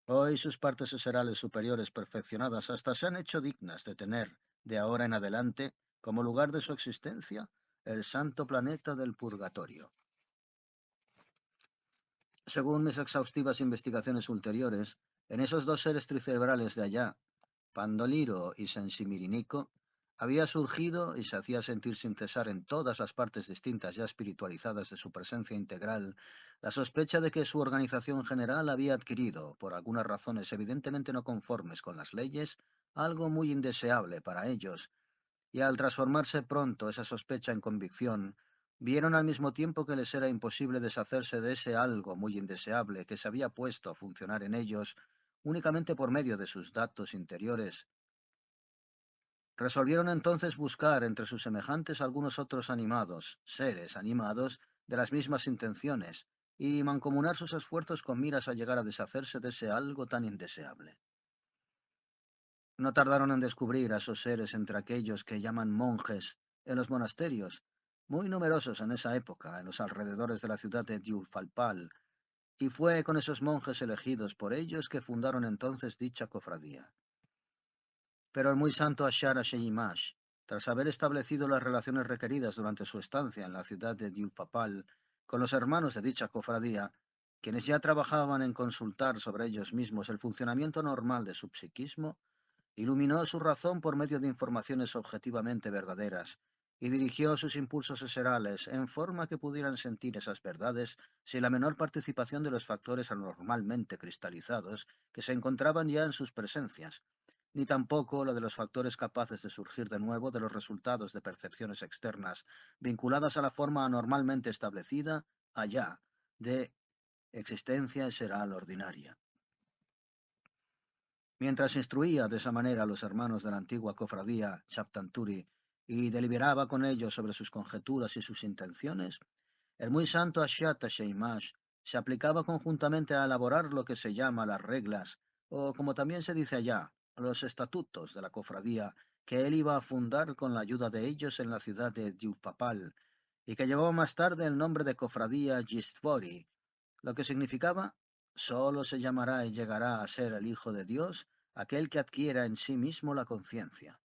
Hoy sus partes eserales superiores perfeccionadas hasta se han hecho dignas de tener, de ahora en adelante, como lugar de su existencia, el santo planeta del purgatorio. Según mis exhaustivas investigaciones ulteriores, en esos 2 seres tricerebrales de allá, Pandoliro y Sensimirinico, había surgido y se hacía sentir sin cesar en todas las partes distintas ya espiritualizadas de su presencia integral la sospecha de que su organización general había adquirido, por algunas razones evidentemente no conformes con las leyes, algo muy indeseable para ellos, y al transformarse pronto esa sospecha en convicción, vieron al mismo tiempo que les era imposible deshacerse de ese algo muy indeseable que se había puesto a funcionar en ellos únicamente por medio de sus datos interiores. Resolvieron entonces buscar entre sus semejantes algunos otros animados, seres animados de las mismas intenciones, y mancomunar sus esfuerzos con miras a llegar a deshacerse de ese algo tan indeseable. No tardaron en descubrir a esos seres entre aquellos que llaman monjes en los monasterios, muy numerosos en esa época, en los alrededores de la ciudad de Diulfalpal, y fue con esos monjes elegidos por ellos que fundaron entonces dicha cofradía. Pero el muy santo Ashara Sheyimash, tras haber establecido las relaciones requeridas durante su estancia en la ciudad de Diulfapal con los hermanos de dicha cofradía, quienes ya trabajaban en consultar sobre ellos mismos el funcionamiento normal de su psiquismo, iluminó su razón por medio de informaciones objetivamente verdaderas y dirigió sus impulsos eserales en forma que pudieran sentir esas verdades sin la menor participación de los factores anormalmente cristalizados que se encontraban ya en sus presencias, ni tampoco lo de los factores capaces de surgir de nuevo de los resultados de percepciones externas vinculadas a la forma anormalmente establecida allá de existencia eseral ordinaria. Mientras instruía de esa manera a los hermanos de la antigua cofradía Chaftanturi y deliberaba con ellos sobre sus conjeturas y sus intenciones, el muy santo Ashyata Sheimash se aplicaba conjuntamente a elaborar lo que se llama las reglas, o como también se dice allá, los estatutos de la cofradía que él iba a fundar con la ayuda de ellos en la ciudad de Diufapal, y que llevaba más tarde el nombre de cofradía Gistvori, lo que significaba: solo se llamará y llegará a ser el Hijo de Dios aquel que adquiera en sí mismo la conciencia.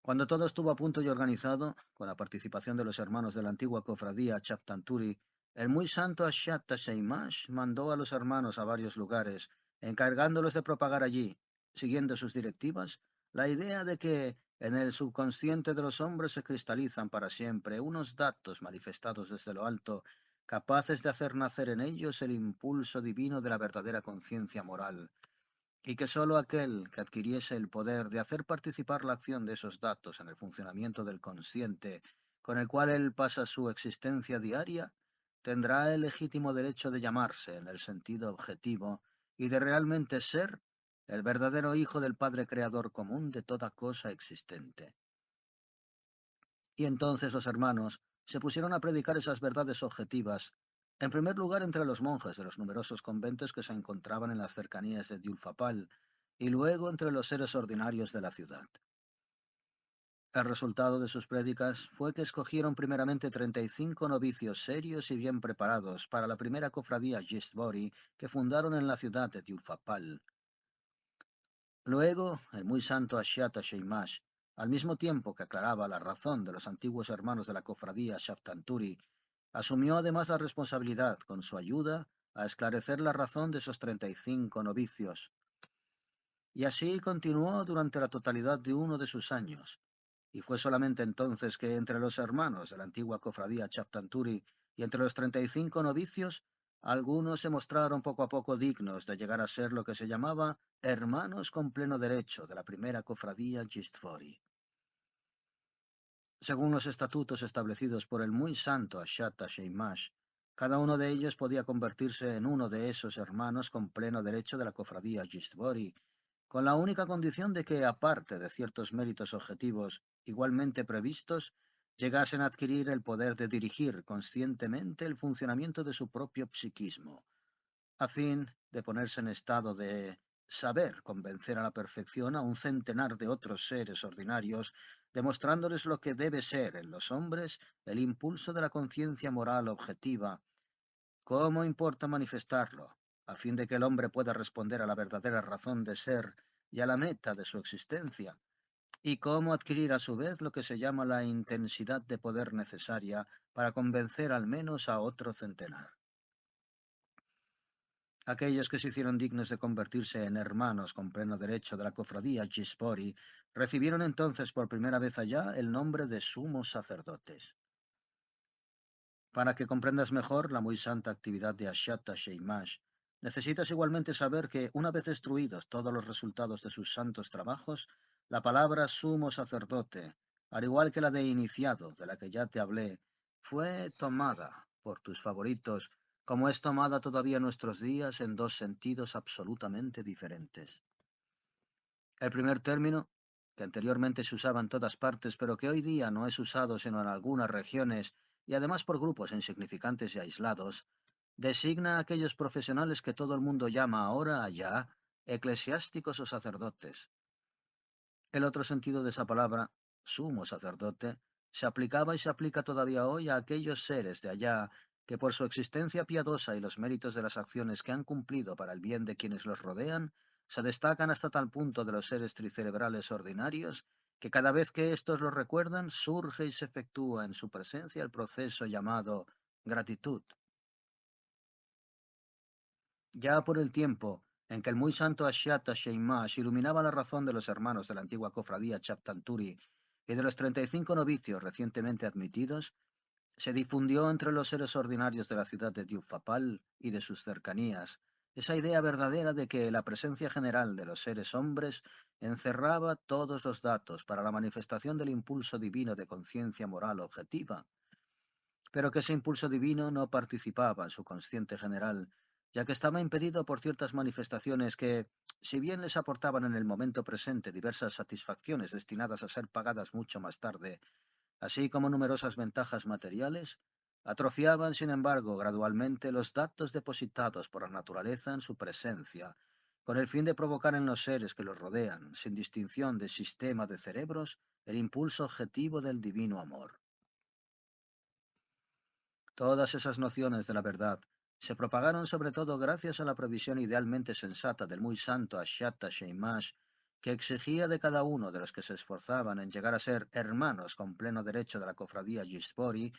Cuando todo estuvo a punto y organizado, con la participación de los hermanos de la antigua cofradía Chaftanturi, el muy santo Ashyata Sheimash mandó a los hermanos a varios lugares, encargándolos de propagar allí, siguiendo sus directivas, la idea de que en el subconsciente de los hombres se cristalizan para siempre unos datos manifestados desde lo alto, capaces de hacer nacer en ellos el impulso divino de la verdadera conciencia moral, y que sólo aquel que adquiriese el poder de hacer participar la acción de esos datos en el funcionamiento del consciente, con el cual él pasa su existencia diaria, tendrá el legítimo derecho de llamarse, en el sentido objetivo, y de realmente ser el verdadero hijo del Padre Creador común de toda cosa existente. Y entonces los hermanos se pusieron a predicar esas verdades objetivas, en primer lugar entre los monjes de los numerosos conventos que se encontraban en las cercanías de Diulfapal, y luego entre los seres ordinarios de la ciudad. El resultado de sus prédicas fue que escogieron primeramente 35 novicios serios y bien preparados para la primera cofradía Gistvori que fundaron en la ciudad de Diulfapal. Luego, el muy santo Ashyata Sheimash, al mismo tiempo que aclaraba la razón de los antiguos hermanos de la cofradía Shaftanturi, asumió además la responsabilidad, con su ayuda, a esclarecer la razón de esos 35 novicios. Y así continuó durante la totalidad de uno de sus años. Y fue solamente entonces que entre los hermanos de la antigua cofradía Chaftanturi y entre los 35 novicios, algunos se mostraron poco a poco dignos de llegar a ser lo que se llamaba hermanos con pleno derecho de la primera cofradía Gistvori. Según los estatutos establecidos por el muy santo Ashyata Sheimash, cada uno de ellos podía convertirse en uno de esos hermanos con pleno derecho de la cofradía Gistvori, con la única condición de que, aparte de ciertos méritos objetivos igualmente previstos, llegasen a adquirir el poder de dirigir conscientemente el funcionamiento de su propio psiquismo, a fin de ponerse en estado de saber convencer a la perfección a un centenar de otros seres ordinarios, demostrándoles lo que debe ser en los hombres el impulso de la conciencia moral objetiva. ¿Cómo importa manifestarlo, a fin de que el hombre pueda responder a la verdadera razón de ser y a la meta de su existencia? ¿Y cómo adquirir a su vez lo que se llama la intensidad de poder necesaria para convencer al menos a otro centenar? Aquellos que se hicieron dignos de convertirse en hermanos con pleno derecho de la cofradía Gisbori recibieron entonces por primera vez allá el nombre de sumos sacerdotes. Para que comprendas mejor la muy santa actividad de Ashyata Sheimash, necesitas igualmente saber que, una vez destruidos todos los resultados de sus santos trabajos, la palabra sumo sacerdote, al igual que la de iniciado, de la que ya te hablé, fue tomada por tus favoritos, como es tomada todavía en nuestros días en dos sentidos absolutamente diferentes. El primer término, que anteriormente se usaba en todas partes, pero que hoy día no es usado sino en algunas regiones y además por grupos insignificantes y aislados, designa a aquellos profesionales que todo el mundo llama ahora allá eclesiásticos o sacerdotes. El otro sentido de esa palabra, sumo sacerdote, se aplicaba y se aplica todavía hoy a aquellos seres de allá que por su existencia piadosa y los méritos de las acciones que han cumplido para el bien de quienes los rodean, se destacan hasta tal punto de los seres tricerebrales ordinarios que cada vez que éstos los recuerdan surge y se efectúa en su presencia el proceso llamado gratitud. Ya por el tiempo en que el muy santo Ashiata Sheimash iluminaba la razón de los hermanos de la antigua cofradía Chaptanturi y de los 35 novicios recientemente admitidos, se difundió entre los seres ordinarios de la ciudad de Diufapal y de sus cercanías esa idea verdadera de que la presencia general de los seres hombres encerraba todos los datos para la manifestación del impulso divino de conciencia moral objetiva, pero que ese impulso divino no participaba en su consciente general, ya que estaba impedido por ciertas manifestaciones que, si bien les aportaban en el momento presente diversas satisfacciones destinadas a ser pagadas mucho más tarde, así como numerosas ventajas materiales, atrofiaban, sin embargo, gradualmente los datos depositados por la naturaleza en su presencia, con el fin de provocar en los seres que los rodean, sin distinción de sistema de cerebros, el impulso objetivo del divino amor. Todas esas nociones de la verdad se propagaron sobre todo gracias a la previsión idealmente sensata del muy santo Ashata Sheimash, que exigía de cada uno de los que se esforzaban en llegar a ser hermanos con pleno derecho de la cofradía Gisbori,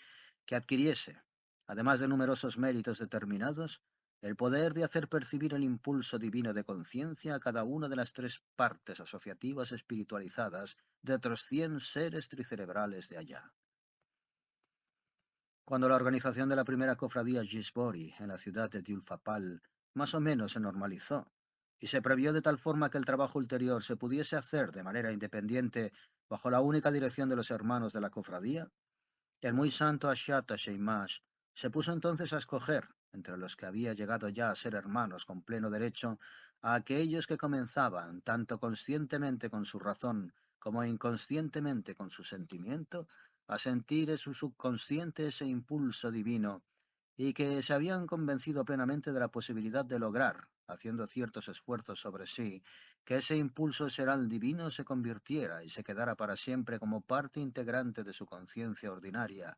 que adquiriese, además de numerosos méritos determinados, el poder de hacer percibir el impulso divino de conciencia a cada una de las tres partes asociativas espiritualizadas de otros 100 seres tricerebrales de allá. Cuando la organización de la primera cofradía Gisbori en la ciudad de Diulfapal más o menos se normalizó y se previó de tal forma que el trabajo ulterior se pudiese hacer de manera independiente bajo la única dirección de los hermanos de la cofradía, el muy santo Ashata Sheimash se puso entonces a escoger, entre los que había llegado ya a ser hermanos con pleno derecho, a aquellos que comenzaban, tanto conscientemente con su razón como inconscientemente con su sentimiento, a sentir en su subconsciente ese impulso divino y que se habían convencido plenamente de la posibilidad de lograr, haciendo ciertos esfuerzos sobre sí, que ese impulso seral divino se convirtiera y se quedara para siempre como parte integrante de su conciencia ordinaria.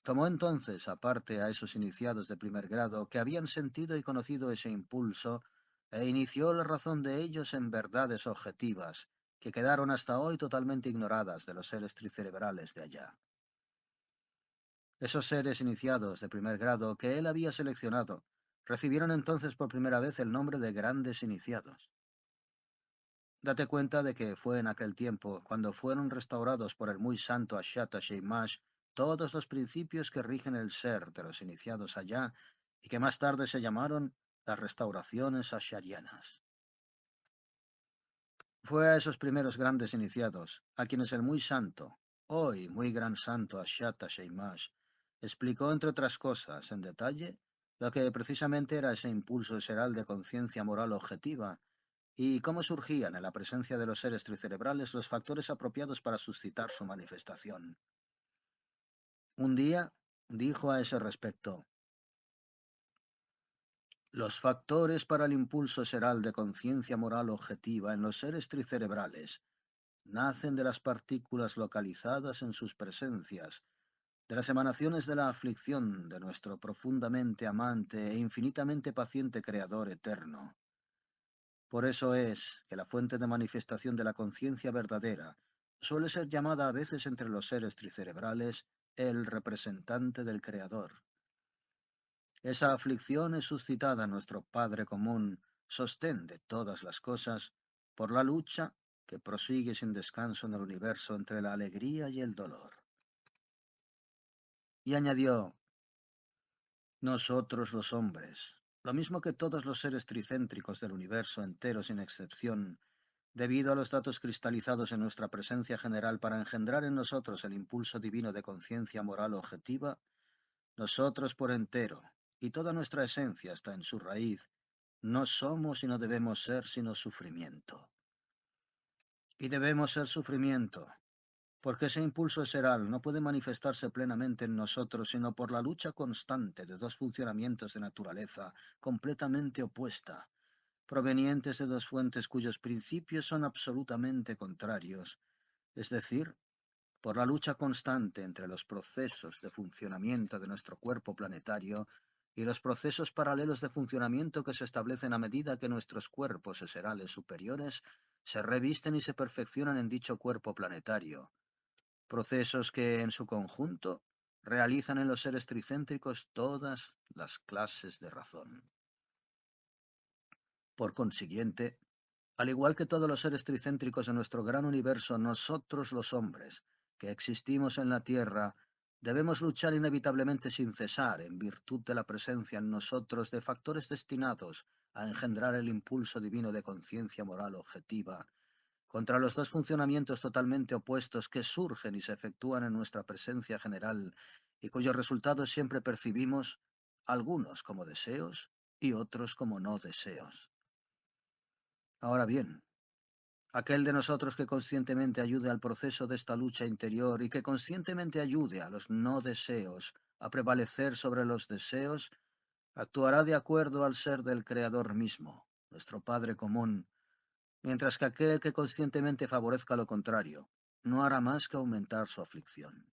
Tomó entonces aparte a esos iniciados de primer grado que habían sentido y conocido ese impulso e inició la razón de ellos en verdades objetivas, que quedaron hasta hoy totalmente ignoradas de los seres tricerebrales de allá. Esos seres iniciados de primer grado que él había seleccionado recibieron entonces por primera vez el nombre de grandes iniciados. Date cuenta de que fue en aquel tiempo cuando fueron restaurados por el muy santo Ashata Sheimash todos los principios que rigen el ser de los iniciados allá y que más tarde se llamaron las restauraciones asharianas. Fue a esos primeros grandes iniciados a quienes el muy santo, hoy muy gran santo Ashata Sheimash, explicó entre otras cosas en detalle lo que precisamente era ese impulso seral de conciencia moral objetiva y cómo surgían en la presencia de los seres tricerebrales los factores apropiados para suscitar su manifestación. Un día dijo a ese respecto: los factores para el impulso seral de conciencia moral objetiva en los seres tricerebrales nacen de las partículas localizadas en sus presencias, de las emanaciones de la aflicción de nuestro profundamente amante e infinitamente paciente Creador eterno. Por eso es que la fuente de manifestación de la conciencia verdadera suele ser llamada a veces entre los seres tricerebrales el representante del Creador. Esa aflicción es suscitada en nuestro Padre común, sostén de todas las cosas, por la lucha que prosigue sin descanso en el universo entre la alegría y el dolor. Y añadió: nosotros los hombres, lo mismo que todos los seres tricéntricos del universo entero sin excepción, Debido a los datos cristalizados en nuestra presencia general para engendrar en nosotros el impulso divino de conciencia moral objetiva, nosotros por entero, y toda nuestra esencia está en su raíz, no somos y no debemos ser sino sufrimiento. Y debemos ser sufrimiento, porque ese impulso seral no puede manifestarse plenamente en nosotros sino por la lucha constante de dos funcionamientos de naturaleza completamente opuesta, provenientes de dos fuentes cuyos principios son absolutamente contrarios, es decir, por la lucha constante entre los procesos de funcionamiento de nuestro cuerpo planetario y los procesos paralelos de funcionamiento que se establecen a medida que nuestros cuerpos eserales superiores se revisten y se perfeccionan en dicho cuerpo planetario, procesos que, en su conjunto, realizan en los seres tricéntricos todas las clases de razón. Por consiguiente, al igual que todos los seres tricéntricos de nuestro gran universo, nosotros los hombres, que existimos en la Tierra, debemos luchar inevitablemente sin cesar, en virtud de la presencia en nosotros de factores destinados a engendrar el impulso divino de conciencia moral objetiva, contra los dos funcionamientos totalmente opuestos que surgen y se efectúan en nuestra presencia general y cuyos resultados siempre percibimos, algunos como deseos y otros como no deseos. Ahora bien, aquel de nosotros que conscientemente ayude al proceso de esta lucha interior y que conscientemente ayude a los no deseos a prevalecer sobre los deseos, actuará de acuerdo al ser del Creador mismo, nuestro Padre común, mientras que aquel que conscientemente favorezca lo contrario, no hará más que aumentar su aflicción.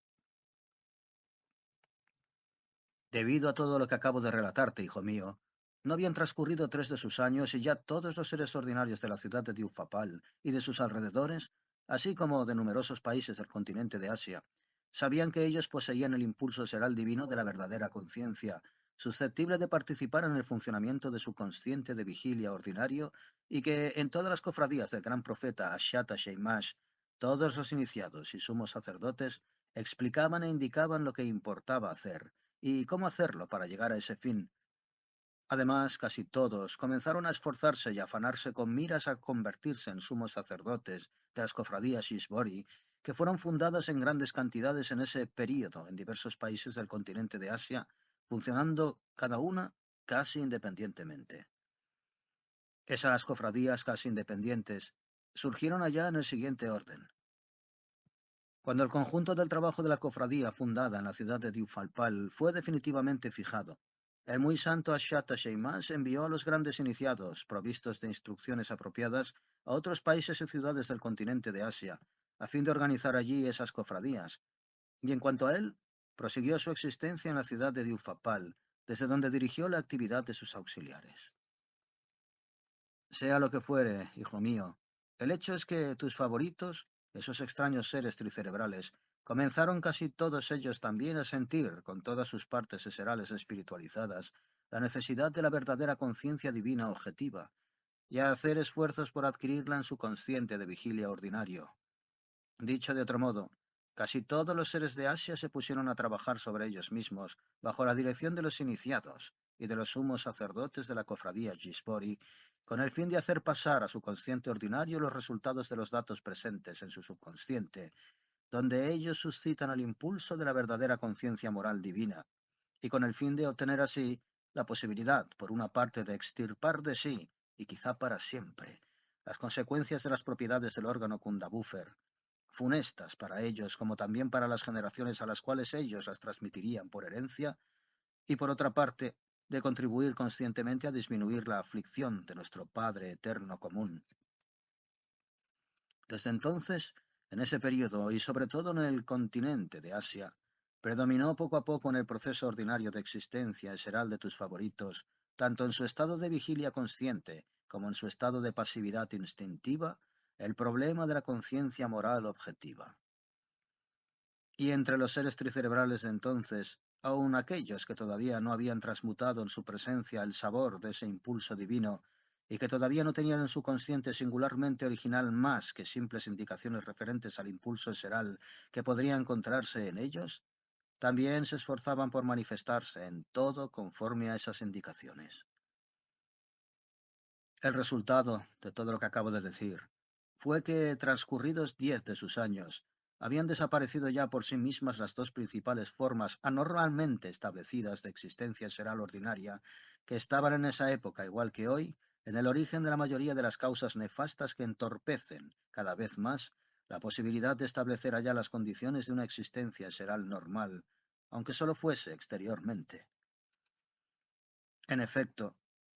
Debido a todo lo que acabo de relatarte, hijo mío, no habían transcurrido 3 de sus años y ya todos los seres ordinarios de la ciudad de Diufapal y de sus alrededores, así como de numerosos países del continente de Asia, sabían que ellos poseían el impulso seral divino de la verdadera conciencia, susceptible de participar en el funcionamiento de su consciente de vigilia ordinario, y que en todas las cofradías del gran profeta Ashata Sheimash, todos los iniciados y sumos sacerdotes explicaban e indicaban lo que importaba hacer y cómo hacerlo para llegar a ese fin. Además, casi todos comenzaron a esforzarse y afanarse con miras a convertirse en sumos sacerdotes de las cofradías Shishbori, que fueron fundadas en grandes cantidades en ese período en diversos países del continente de Asia, funcionando cada una casi independientemente. Esas cofradías casi independientes surgieron allá en el siguiente orden. Cuando el conjunto del trabajo de la cofradía fundada en la ciudad de Diufalpal fue definitivamente fijado, el muy santo Ashata Sheimas envió a los grandes iniciados, provistos de instrucciones apropiadas, a otros países y ciudades del continente de Asia, a fin de organizar allí esas cofradías, y en cuanto a él, prosiguió su existencia en la ciudad de Diufapal, desde donde dirigió la actividad de sus auxiliares. Sea lo que fuere, hijo mío, el hecho es que tus favoritos, esos extraños seres tricerebrales, comenzaron casi todos ellos también a sentir, con todas sus partes eserales espiritualizadas, la necesidad de la verdadera conciencia divina objetiva, y a hacer esfuerzos por adquirirla en su consciente de vigilia ordinario. Dicho de otro modo, casi todos los seres de Asia se pusieron a trabajar sobre ellos mismos, bajo la dirección de los iniciados y de los sumos sacerdotes de la cofradía Gisbori, con el fin de hacer pasar a su consciente ordinario los resultados de los datos presentes en su subconsciente, donde ellos suscitan el impulso de la verdadera conciencia moral divina, y con el fin de obtener así la posibilidad, por una parte, de extirpar de sí, y quizá para siempre, las consecuencias de las propiedades del órgano Kundabuffer, funestas para ellos como también para las generaciones a las cuales ellos las transmitirían por herencia, y por otra parte, de contribuir conscientemente a disminuir la aflicción de nuestro Padre eterno común. Desde entonces, en ese período y sobre todo en el continente de Asia, predominó poco a poco en el proceso ordinario de existencia eseral de tus favoritos, tanto en su estado de vigilia consciente como en su estado de pasividad instintiva, el problema de la conciencia moral objetiva. Y entre los seres tricerebrales de entonces, aun aquellos que todavía no habían transmutado en su presencia el sabor de ese impulso divino y que todavía no tenían en su consciente singularmente original más que simples indicaciones referentes al impulso eseral que podría encontrarse en ellos, también se esforzaban por manifestarse en todo conforme a esas indicaciones. El resultado de todo lo que acabo de decir fue que, transcurridos 10 de sus años, habían desaparecido ya por sí mismas las dos principales formas anormalmente establecidas de existencia seral ordinaria, que estaban en esa época, igual que hoy, en el origen de la mayoría de las causas nefastas que entorpecen, cada vez más, la posibilidad de establecer allá las condiciones de una existencia seral normal, aunque solo fuese exteriormente. En efecto,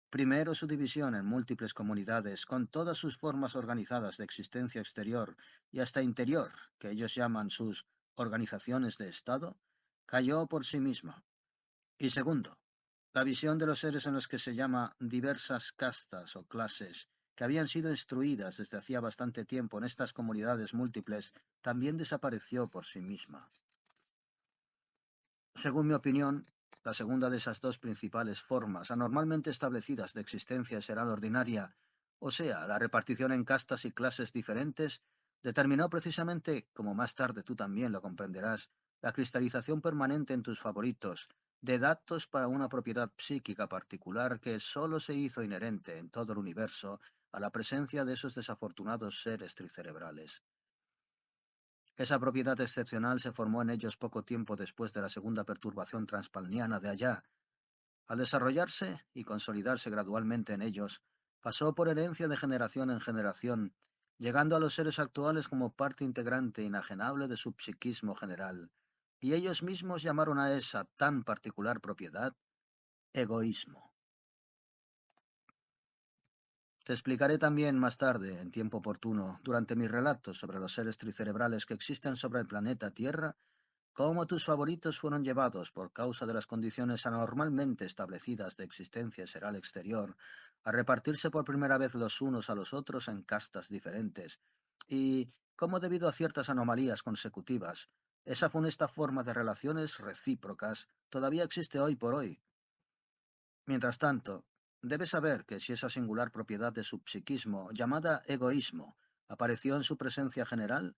primero su división en múltiples comunidades, con todas sus formas organizadas de existencia exterior y hasta interior, que ellos llaman sus organizaciones de Estado, cayó por sí misma. Y segundo, la visión de los seres en los que se llama diversas castas o clases, que habían sido instruidas desde hacía bastante tiempo en estas comunidades múltiples, también desapareció por sí misma. Según mi opinión, la segunda de esas dos principales formas anormalmente establecidas de existencia será la ordinaria, o sea, la repartición en castas y clases diferentes, determinó precisamente, como más tarde tú también lo comprenderás, la cristalización permanente en tus favoritos, de datos para una propiedad psíquica particular que sólo se hizo inherente en todo el universo a la presencia de esos desafortunados seres tricerebrales. Esa propiedad excepcional se formó en ellos poco tiempo después de la segunda perturbación transpalniana de allá. Al desarrollarse y consolidarse gradualmente en ellos, pasó por herencia de generación en generación, llegando a los seres actuales como parte integrante inajenable de su psiquismo general, y ellos mismos llamaron a esa tan particular propiedad egoísmo. Te explicaré también más tarde, en tiempo oportuno, durante mis relatos sobre los seres tricerebrales que existen sobre el planeta Tierra, cómo tus favoritos fueron llevados, por causa de las condiciones anormalmente establecidas de existencia seral exterior, a repartirse por primera vez los unos a los otros en castas diferentes, y cómo debido a ciertas anomalías consecutivas, esa funesta forma de relaciones recíprocas todavía existe hoy por hoy. Mientras tanto, debes saber que si esa singular propiedad de su psiquismo, llamada egoísmo, apareció en su presencia general,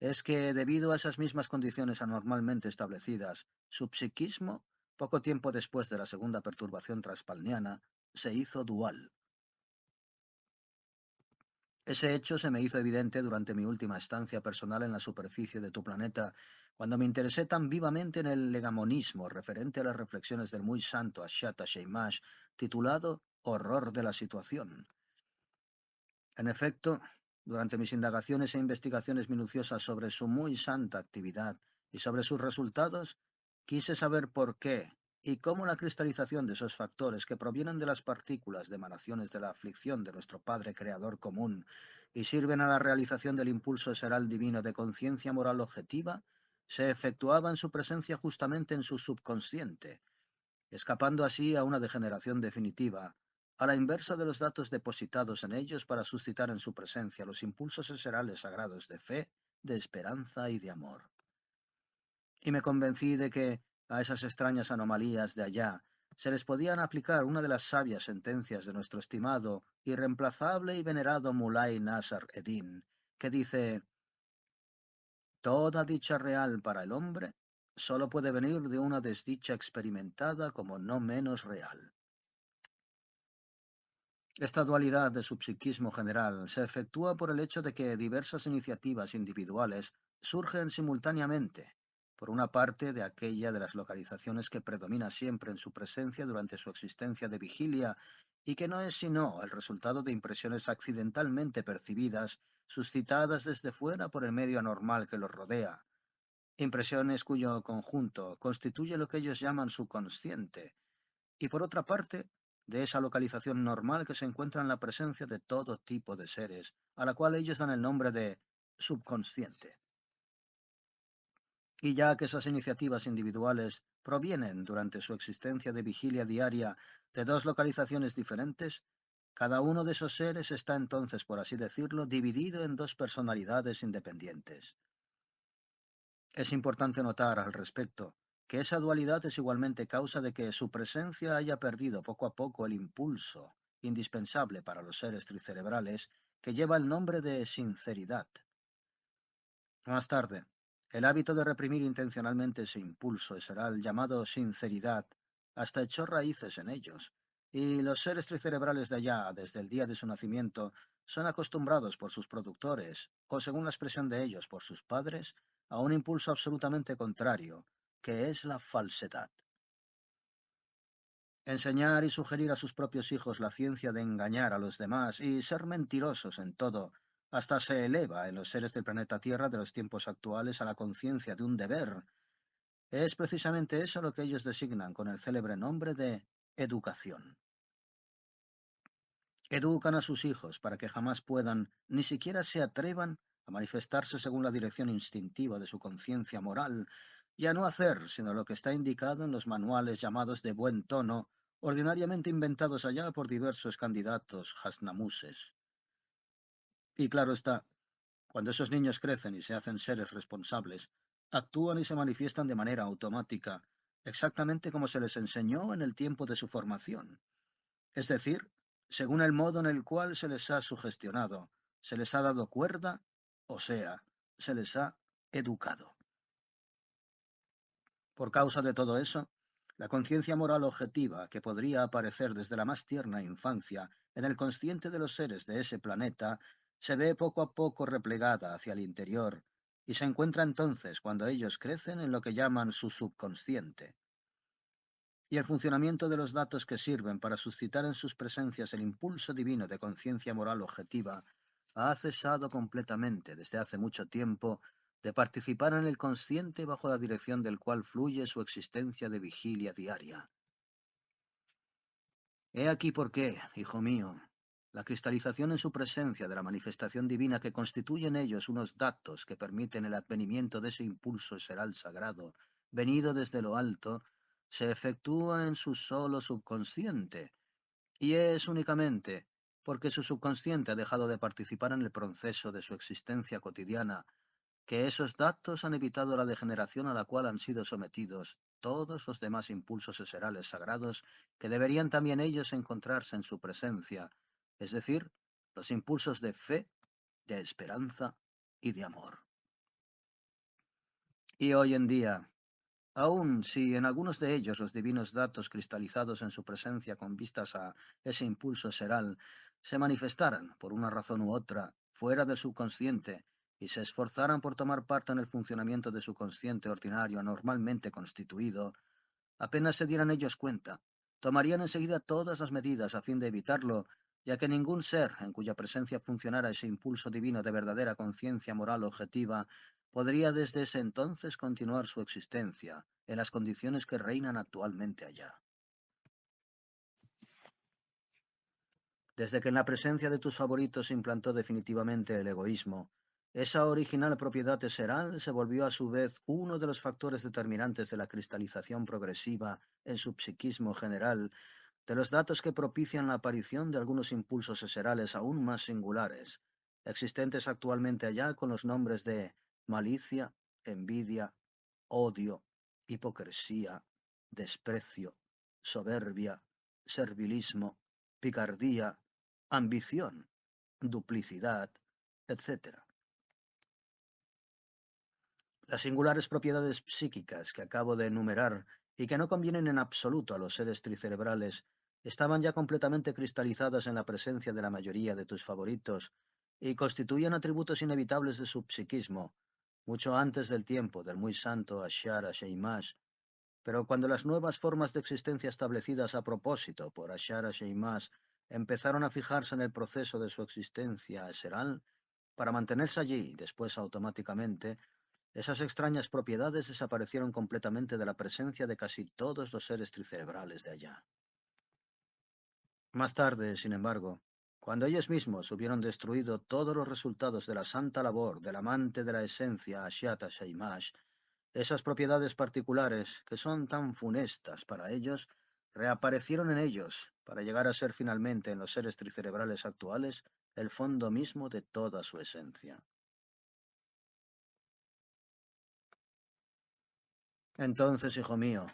es que, debido a esas mismas condiciones anormalmente establecidas, su psiquismo, poco tiempo después de la segunda perturbación transpalniana, se hizo dual. Ese hecho se me hizo evidente durante mi última estancia personal en la superficie de tu planeta, cuando me interesé tan vivamente en el legamonismo referente a las reflexiones del muy santo Ashata Sheimash, titulado Horror de la situación. En efecto, durante mis indagaciones e investigaciones minuciosas sobre su muy santa actividad y sobre sus resultados, quise saber por qué y cómo la cristalización de esos factores que provienen de las partículas de emanaciones de la aflicción de nuestro Padre Creador común y sirven a la realización del impulso seral divino de conciencia moral objetiva, se efectuaba en su presencia justamente en su subconsciente, escapando así a una degeneración definitiva, a la inversa de los datos depositados en ellos para suscitar en su presencia los impulsos eserales sagrados de fe, de esperanza y de amor. Y me convencí de que a esas extrañas anomalías de allá se les podían aplicar una de las sabias sentencias de nuestro estimado, irreemplazable y venerado Mulay Nasar Eddin, que dice: toda dicha real para el hombre solo puede venir de una desdicha experimentada como no menos real. Esta dualidad de su psiquismo general se efectúa por el hecho de que diversas iniciativas individuales surgen simultáneamente, por una parte de aquella de las localizaciones que predomina siempre en su presencia durante su existencia de vigilia y que no es sino el resultado de impresiones accidentalmente percibidas, suscitadas desde fuera por el medio anormal que los rodea, impresiones cuyo conjunto constituye lo que ellos llaman su consciente, y por otra parte, de esa localización normal que se encuentra en la presencia de todo tipo de seres, a la cual ellos dan el nombre de subconsciente. Y ya que esas iniciativas individuales provienen durante su existencia de vigilia diaria de dos localizaciones diferentes, cada uno de esos seres está entonces, por así decirlo, dividido en dos personalidades independientes. Es importante notar al respecto que esa dualidad es igualmente causa de que su presencia haya perdido poco a poco el impulso indispensable para los seres tricerebrales que lleva el nombre de sinceridad. Más tarde, el hábito de reprimir intencionalmente ese impulso será el llamado sinceridad, hasta echó raíces en ellos, y los seres tricerebrales de allá, desde el día de su nacimiento, son acostumbrados por sus productores, o según la expresión de ellos por sus padres, a un impulso absolutamente contrario, que es la falsedad. Enseñar y sugerir a sus propios hijos la ciencia de engañar a los demás y ser mentirosos en todo, hasta se eleva en los seres del planeta Tierra de los tiempos actuales a la conciencia de un deber. Es precisamente eso lo que ellos designan con el célebre nombre de educación. Educan a sus hijos para que jamás puedan, ni siquiera se atrevan a manifestarse según la dirección instintiva de su conciencia moral, y a no hacer sino lo que está indicado en los manuales llamados de buen tono, ordinariamente inventados allá por diversos candidatos jasnamuses. Y claro está, cuando esos niños crecen y se hacen seres responsables, actúan y se manifiestan de manera automática, exactamente como se les enseñó en el tiempo de su formación. Es decir, según el modo en el cual se les ha sugestionado, se les ha dado cuerda, o sea, se les ha educado. Por causa de todo eso, la conciencia moral objetiva que podría aparecer desde la más tierna infancia en el consciente de los seres de ese planeta se ve poco a poco replegada hacia el interior y se encuentra entonces cuando ellos crecen en lo que llaman su subconsciente. Y el funcionamiento de los datos que sirven para suscitar en sus presencias el impulso divino de conciencia moral objetiva ha cesado completamente desde hace mucho tiempo de participar en el consciente bajo la dirección del cual fluye su existencia de vigilia diaria. He aquí por qué, hijo mío, la cristalización en su presencia de la manifestación divina que constituye en ellos unos datos que permiten el advenimiento de ese impulso seral sagrado, venido desde lo alto, se efectúa en su solo subconsciente, y es únicamente porque su subconsciente ha dejado de participar en el proceso de su existencia cotidiana que esos datos han evitado la degeneración a la cual han sido sometidos todos los demás impulsos eserales sagrados que deberían también ellos encontrarse en su presencia, es decir, los impulsos de fe, de esperanza y de amor. Y hoy en día, aun si en algunos de ellos los divinos datos cristalizados en su presencia con vistas a ese impulso seral se manifestaran, por una razón u otra, fuera del subconsciente, y se esforzaran por tomar parte en el funcionamiento de su consciente ordinario normalmente constituido, apenas se dieran ellos cuenta, tomarían enseguida todas las medidas a fin de evitarlo, ya que ningún ser en cuya presencia funcionara ese impulso divino de verdadera conciencia moral objetiva podría desde ese entonces continuar su existencia en las condiciones que reinan actualmente allá. Desde que en la presencia de tus favoritos se implantó definitivamente el egoísmo, esa original propiedad eseral se volvió a su vez uno de los factores determinantes de la cristalización progresiva en su psiquismo general, de los datos que propician la aparición de algunos impulsos eserales aún más singulares, existentes actualmente allá con los nombres de malicia, envidia, odio, hipocresía, desprecio, soberbia, servilismo, picardía, ambición, duplicidad, etc. Las singulares propiedades psíquicas que acabo de enumerar y que no convienen en absoluto a los seres tricerebrales estaban ya completamente cristalizadas en la presencia de la mayoría de tus favoritos y constituían atributos inevitables de su psiquismo, mucho antes del tiempo del muy santo Ashar Sheimash. Pero cuando las nuevas formas de existencia establecidas a propósito por Ashar Sheimash empezaron a fijarse en el proceso de su existencia seral, para mantenerse allí después automáticamente, esas extrañas propiedades desaparecieron completamente de la presencia de casi todos los seres tricerebrales de allá. Más tarde, sin embargo, cuando ellos mismos hubieron destruido todos los resultados de la santa labor del amante de la esencia Ashiata Shaimash, esas propiedades particulares, que son tan funestas para ellos, reaparecieron en ellos para llegar a ser finalmente en los seres tricerebrales actuales el fondo mismo de toda su esencia. Entonces, hijo mío,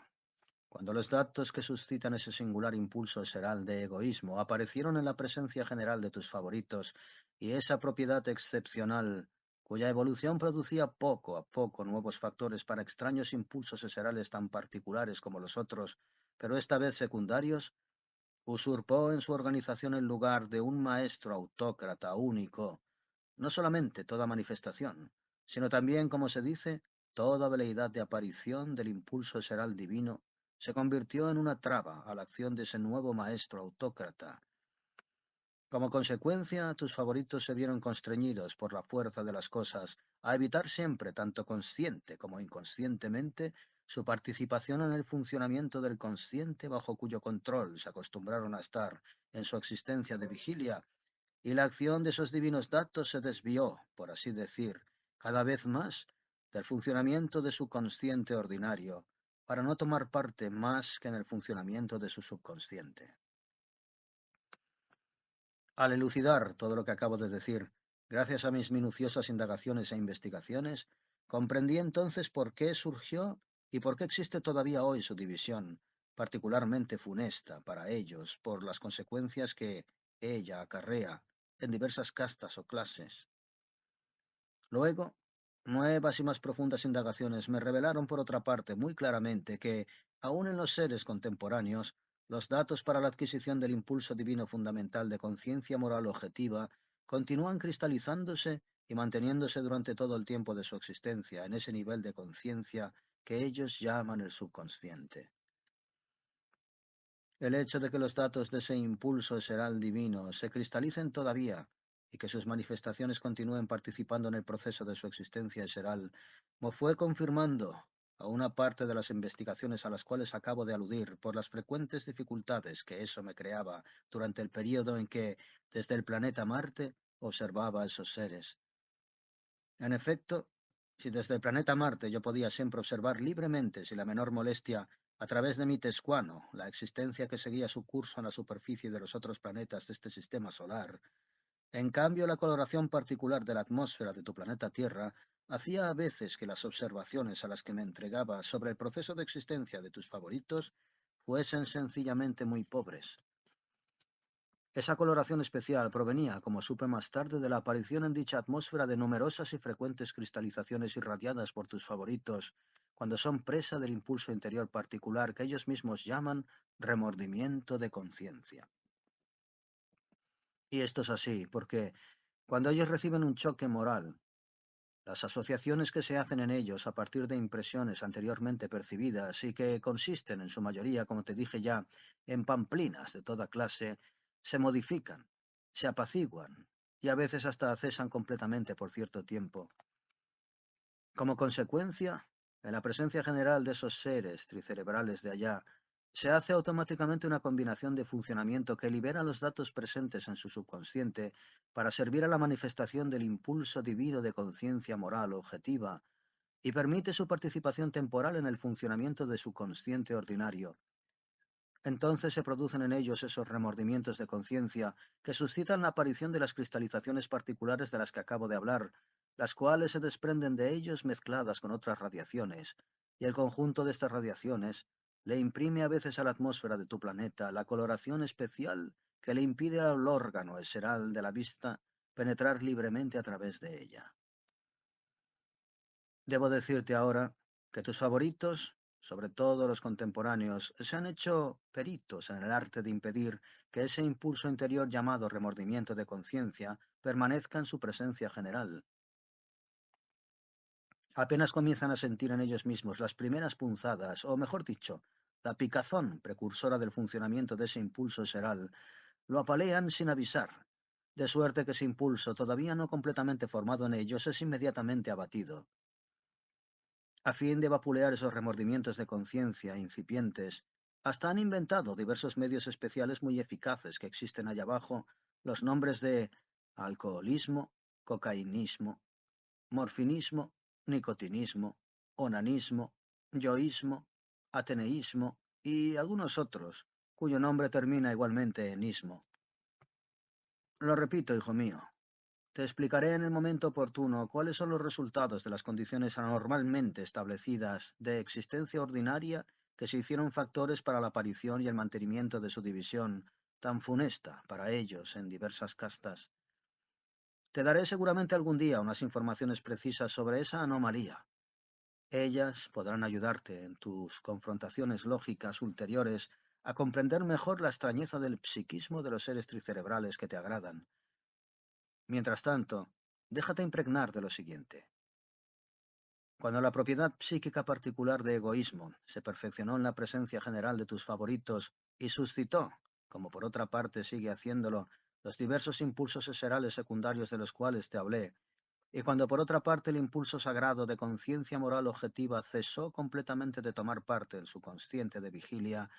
cuando los datos que suscitan ese singular impulso seral de egoísmo aparecieron en la presencia general de tus favoritos y esa propiedad excepcional, cuya evolución producía poco a poco nuevos factores para extraños impulsos eserales tan particulares como los otros, pero esta vez secundarios, Usurpó en su organización el lugar de un maestro autócrata único, no solamente toda manifestación, sino también, como se dice, toda veleidad de aparición del impulso seral divino se convirtió en una traba a la acción de ese nuevo maestro autócrata. Como consecuencia, tus favoritos se vieron constreñidos por la fuerza de las cosas a evitar siempre, tanto consciente como inconscientemente, su participación en el funcionamiento del consciente bajo cuyo control se acostumbraron a estar en su existencia de vigilia, y la acción de esos divinos datos se desvió, por así decir, cada vez más del funcionamiento de su consciente ordinario, para no tomar parte más que en el funcionamiento de su subconsciente. Al elucidar todo lo que acabo de decir, gracias a mis minuciosas indagaciones e investigaciones, comprendí entonces por qué surgió y por qué existe todavía hoy su división, particularmente funesta para ellos por las consecuencias que ella acarrea en diversas castas o clases. Luego, nuevas y más profundas indagaciones me revelaron por otra parte muy claramente que, aun en los seres contemporáneos, los datos para la adquisición del impulso divino fundamental de conciencia moral objetiva continúan cristalizándose y manteniéndose durante todo el tiempo de su existencia en ese nivel de conciencia que ellos llaman el subconsciente. El hecho de que los datos de ese impulso seral divino se cristalicen todavía y que sus manifestaciones continúen participando en el proceso de su existencia seral, me fue confirmando a una parte de las investigaciones a las cuales acabo de aludir por las frecuentes dificultades que eso me creaba durante el periodo en que, desde el planeta Marte, observaba a esos seres. En efecto, si desde el planeta Marte yo podía siempre observar libremente, sin la menor molestia, a través de mi tescuano, la existencia que seguía su curso en la superficie de los otros planetas de este sistema solar, en cambio la coloración particular de la atmósfera de tu planeta Tierra hacía a veces que las observaciones a las que me entregaba sobre el proceso de existencia de tus favoritos fuesen sencillamente muy pobres. Esa coloración especial provenía, como supe más tarde, de la aparición en dicha atmósfera de numerosas y frecuentes cristalizaciones irradiadas por tus favoritos, cuando son presa del impulso interior particular que ellos mismos llaman remordimiento de conciencia. Y esto es así, porque cuando ellos reciben un choque moral, las asociaciones que se hacen en ellos a partir de impresiones anteriormente percibidas y que consisten en su mayoría, como te dije ya, en pamplinas de toda clase, se modifican, se apaciguan y a veces hasta cesan completamente por cierto tiempo. Como consecuencia, en la presencia general de esos seres tricerebrales de allá, se hace automáticamente una combinación de funcionamiento que libera los datos presentes en su subconsciente para servir a la manifestación del impulso divino de conciencia moral objetiva y permite su participación temporal en el funcionamiento de su consciente ordinario. Entonces se producen en ellos esos remordimientos de conciencia que suscitan la aparición de las cristalizaciones particulares de las que acabo de hablar, las cuales se desprenden de ellos mezcladas con otras radiaciones, y el conjunto de estas radiaciones le imprime a veces a la atmósfera de tu planeta la coloración especial que le impide al órgano eseral de la vista penetrar libremente a través de ella. Debo decirte ahora que tus favoritos, sobre todo los contemporáneos, se han hecho peritos en el arte de impedir que ese impulso interior llamado remordimiento de conciencia permanezca en su presencia general. Apenas comienzan a sentir en ellos mismos las primeras punzadas, o mejor dicho, la picazón precursora del funcionamiento de ese impulso seral, lo apalean sin avisar, de suerte que ese impulso, todavía no completamente formado en ellos, es inmediatamente abatido. A fin de vapulear esos remordimientos de conciencia incipientes, hasta han inventado diversos medios especiales muy eficaces que existen allá abajo, los nombres de alcoholismo, cocainismo, morfinismo, nicotinismo, onanismo, yoísmo, ateneísmo y algunos otros, cuyo nombre termina igualmente en ismo. Lo repito, hijo mío, te explicaré en el momento oportuno cuáles son los resultados de las condiciones anormalmente establecidas de existencia ordinaria que se hicieron factores para la aparición y el mantenimiento de su división, tan funesta para ellos en diversas castas. Te daré seguramente algún día unas informaciones precisas sobre esa anomalía. Ellas podrán ayudarte en tus confrontaciones lógicas ulteriores a comprender mejor la extrañeza del psiquismo de los seres tricerebrales que te agradan. Mientras tanto, déjate impregnar de lo siguiente. Cuando la propiedad psíquica particular de egoísmo se perfeccionó en la presencia general de tus favoritos y suscitó, como por otra parte sigue haciéndolo, los diversos impulsos eserales secundarios de los cuales te hablé, y cuando por otra parte el impulso sagrado de conciencia moral objetiva cesó completamente de tomar parte en su consciente de vigilia,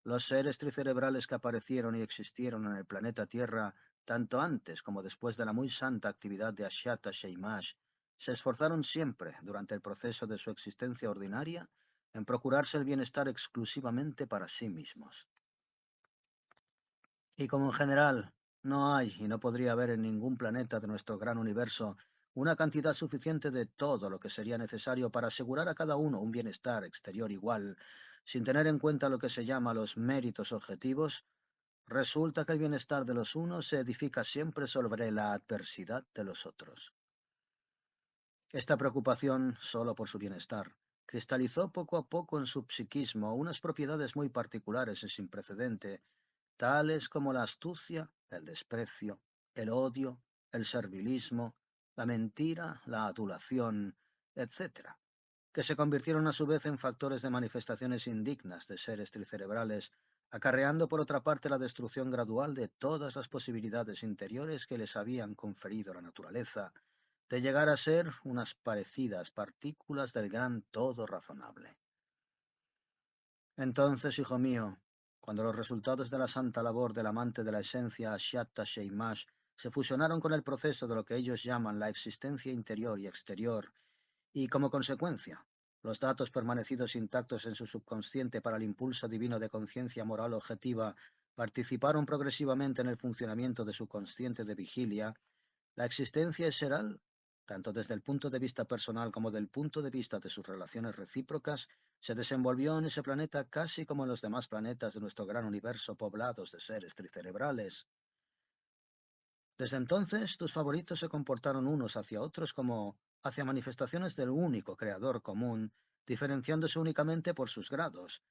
los seres tricerebrales que aparecieron y existieron en el planeta Tierra, tanto antes como después de la muy santa actividad de Ashata Sheimash, se esforzaron siempre, durante el proceso de su existencia ordinaria, en procurarse el bienestar exclusivamente para sí mismos. Y como en general no hay y no podría haber en ningún planeta de nuestro gran universo una cantidad suficiente de todo lo que sería necesario para asegurar a cada uno un bienestar exterior igual, sin tener en cuenta lo que se llama los méritos objetivos, resulta que el bienestar de los unos se edifica siempre sobre la adversidad de los otros. Esta preocupación solo por su bienestar cristalizó poco a poco en su psiquismo unas propiedades muy particulares y sin precedente, tales como la astucia, el desprecio, el odio, el servilismo, la mentira, la adulación, etc., que se convirtieron a su vez en factores de manifestaciones indignas de seres tricerebrales, acarreando por otra parte la destrucción gradual de todas las posibilidades interiores que les habían conferido la naturaleza, de llegar a ser unas parecidas partículas del gran todo razonable. Entonces, hijo mío, cuando los resultados de la santa labor del amante de la esencia Ashatta Sheimash se fusionaron con el proceso de lo que ellos llaman la existencia interior y exterior, y como consecuencia, los datos permanecidos intactos en su subconsciente para el impulso divino de conciencia moral objetiva participaron progresivamente en el funcionamiento de su consciente de vigilia, la existencia eseral, tanto desde el punto de vista personal como del punto de vista de sus relaciones recíprocas, se desenvolvió en ese planeta casi como en los demás planetas de nuestro gran universo poblados de seres tricerebrales. Desde entonces, tus favoritos se comportaron unos hacia otros como hacia manifestaciones del único creador común, diferenciándose únicamente por sus grados,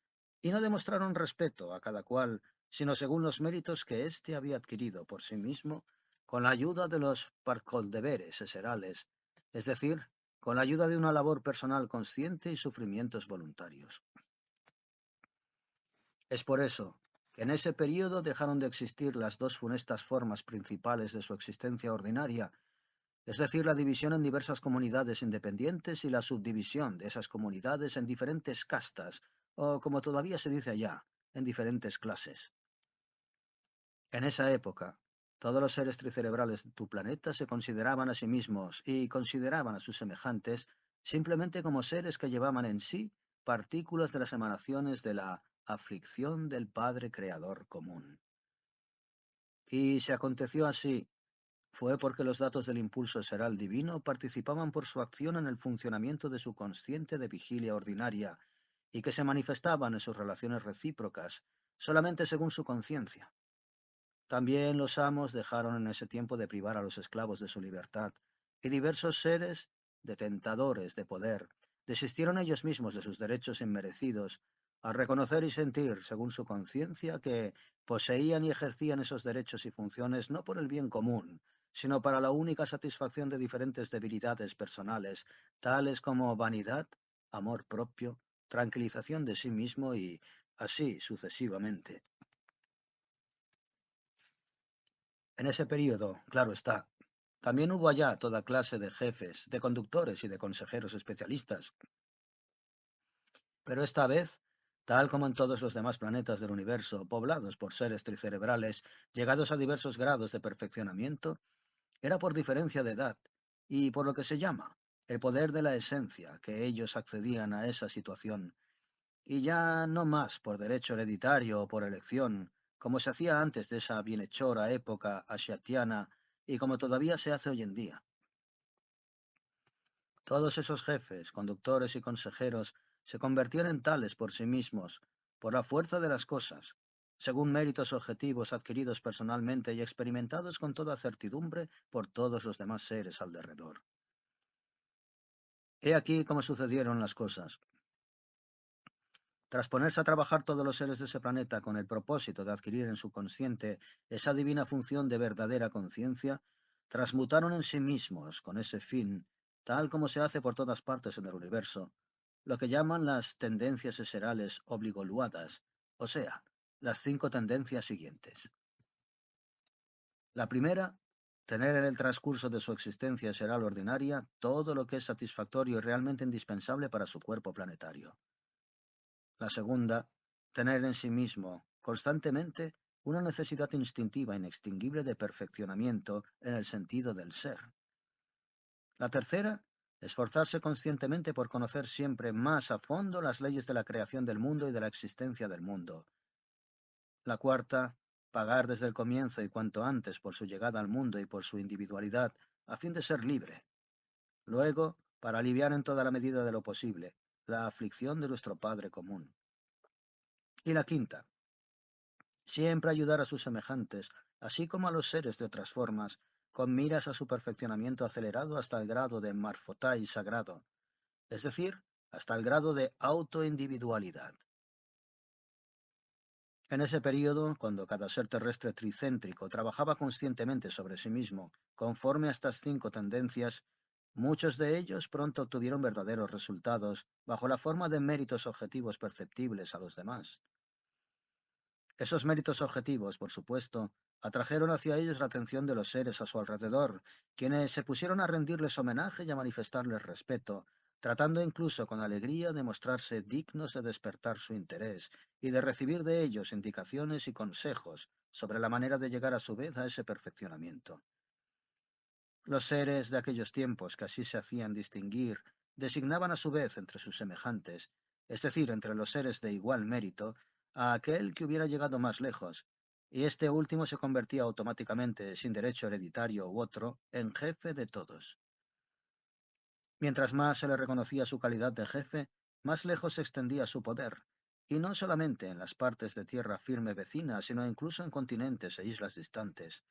y no demostraron respeto a cada cual, sino según los méritos que éste había adquirido por sí mismo, con la ayuda de los parcoldeberes eserales, es decir, con la ayuda de una labor personal consciente y sufrimientos voluntarios. Es por eso que en ese período dejaron de existir las dos funestas formas principales de su existencia ordinaria, es decir, la división en diversas comunidades independientes y la subdivisión de esas comunidades en diferentes castas, o como todavía se dice allá, en diferentes clases. En esa época, todos los seres tricerebrales de tu planeta se consideraban a sí mismos y consideraban a sus semejantes simplemente como seres que llevaban en sí partículas de las emanaciones de la aflicción del Padre Creador común. Y si aconteció así, fue porque los datos del impulso seral divino participaban por su acción en el funcionamiento de su consciente de vigilia ordinaria y que se manifestaban en sus relaciones recíprocas, solamente según su conciencia. También los amos dejaron en ese tiempo de privar a los esclavos de su libertad, y diversos seres, detentadores de poder, desistieron ellos mismos de sus derechos inmerecidos, al reconocer y sentir, según su conciencia, que poseían y ejercían esos derechos y funciones no por el bien común, sino para la única satisfacción de diferentes debilidades personales, tales como vanidad, amor propio, tranquilización de sí mismo y así sucesivamente. En ese período, claro está, también hubo allá toda clase de jefes, de conductores y de consejeros especialistas. Pero esta vez, tal como en todos los demás planetas del universo, poblados por seres tricerebrales, llegados a diversos grados de perfeccionamiento, era por diferencia de edad y por lo que se llama el poder de la esencia que ellos accedían a esa situación, y ya no más por derecho hereditario o por elección, como se hacía antes de esa bienhechora época asiatiana y como todavía se hace hoy en día. Todos esos jefes, conductores y consejeros se convertían en tales por sí mismos, por la fuerza de las cosas, según méritos objetivos adquiridos personalmente y experimentados con toda certidumbre por todos los demás seres al derredor. He aquí cómo sucedieron las cosas. Tras ponerse a trabajar todos los seres de ese planeta con el propósito de adquirir en su consciente esa divina función de verdadera conciencia, transmutaron en sí mismos, con ese fin, tal como se hace por todas partes en el universo, lo que llaman las tendencias eserales obligoluadas, o sea, las 5 tendencias siguientes. La primera, tener en el transcurso de su existencia eseral ordinaria todo lo que es satisfactorio y realmente indispensable para su cuerpo planetario. La segunda, tener en sí mismo, constantemente, una necesidad instintiva inextinguible de perfeccionamiento en el sentido del ser. La tercera, esforzarse conscientemente por conocer siempre más a fondo las leyes de la creación del mundo y de la existencia del mundo. La cuarta, pagar desde el comienzo y cuanto antes por su llegada al mundo y por su individualidad, a fin de ser libre. Luego, para aliviar en toda la medida de lo posible la aflicción de nuestro Padre común. Y la quinta, siempre ayudar a sus semejantes, así como a los seres de otras formas, con miras a su perfeccionamiento acelerado hasta el grado de marfotai sagrado, es decir, hasta el grado de autoindividualidad. En ese período, cuando cada ser terrestre tricéntrico trabajaba conscientemente sobre sí mismo, conforme a estas 5 tendencias, muchos de ellos pronto obtuvieron verdaderos resultados bajo la forma de méritos objetivos perceptibles a los demás. Esos méritos objetivos, por supuesto, atrajeron hacia ellos la atención de los seres a su alrededor, quienes se pusieron a rendirles homenaje y a manifestarles respeto, tratando incluso con alegría de mostrarse dignos de despertar su interés y de recibir de ellos indicaciones y consejos sobre la manera de llegar a su vez a ese perfeccionamiento. Los seres de aquellos tiempos que así se hacían distinguir designaban a su vez entre sus semejantes, es decir, entre los seres de igual mérito, a aquel que hubiera llegado más lejos, y este último se convertía automáticamente, sin derecho hereditario u otro, en jefe de todos. Mientras más se le reconocía su calidad de jefe, más lejos se extendía su poder, y no solamente en las partes de tierra firme vecinas, sino incluso en continentes e islas distantes.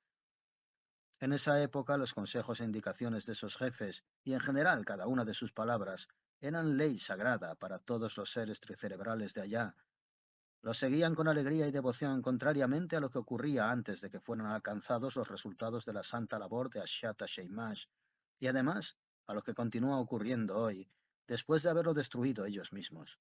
En esa época los consejos e indicaciones de esos jefes, y en general cada una de sus palabras, eran ley sagrada para todos los seres tricerebrales de allá. Los seguían con alegría y devoción, contrariamente a lo que ocurría antes de que fueran alcanzados los resultados de la santa labor de Ashata Sheimash, y además a lo que continúa ocurriendo hoy, después de haberlo destruido ellos mismos.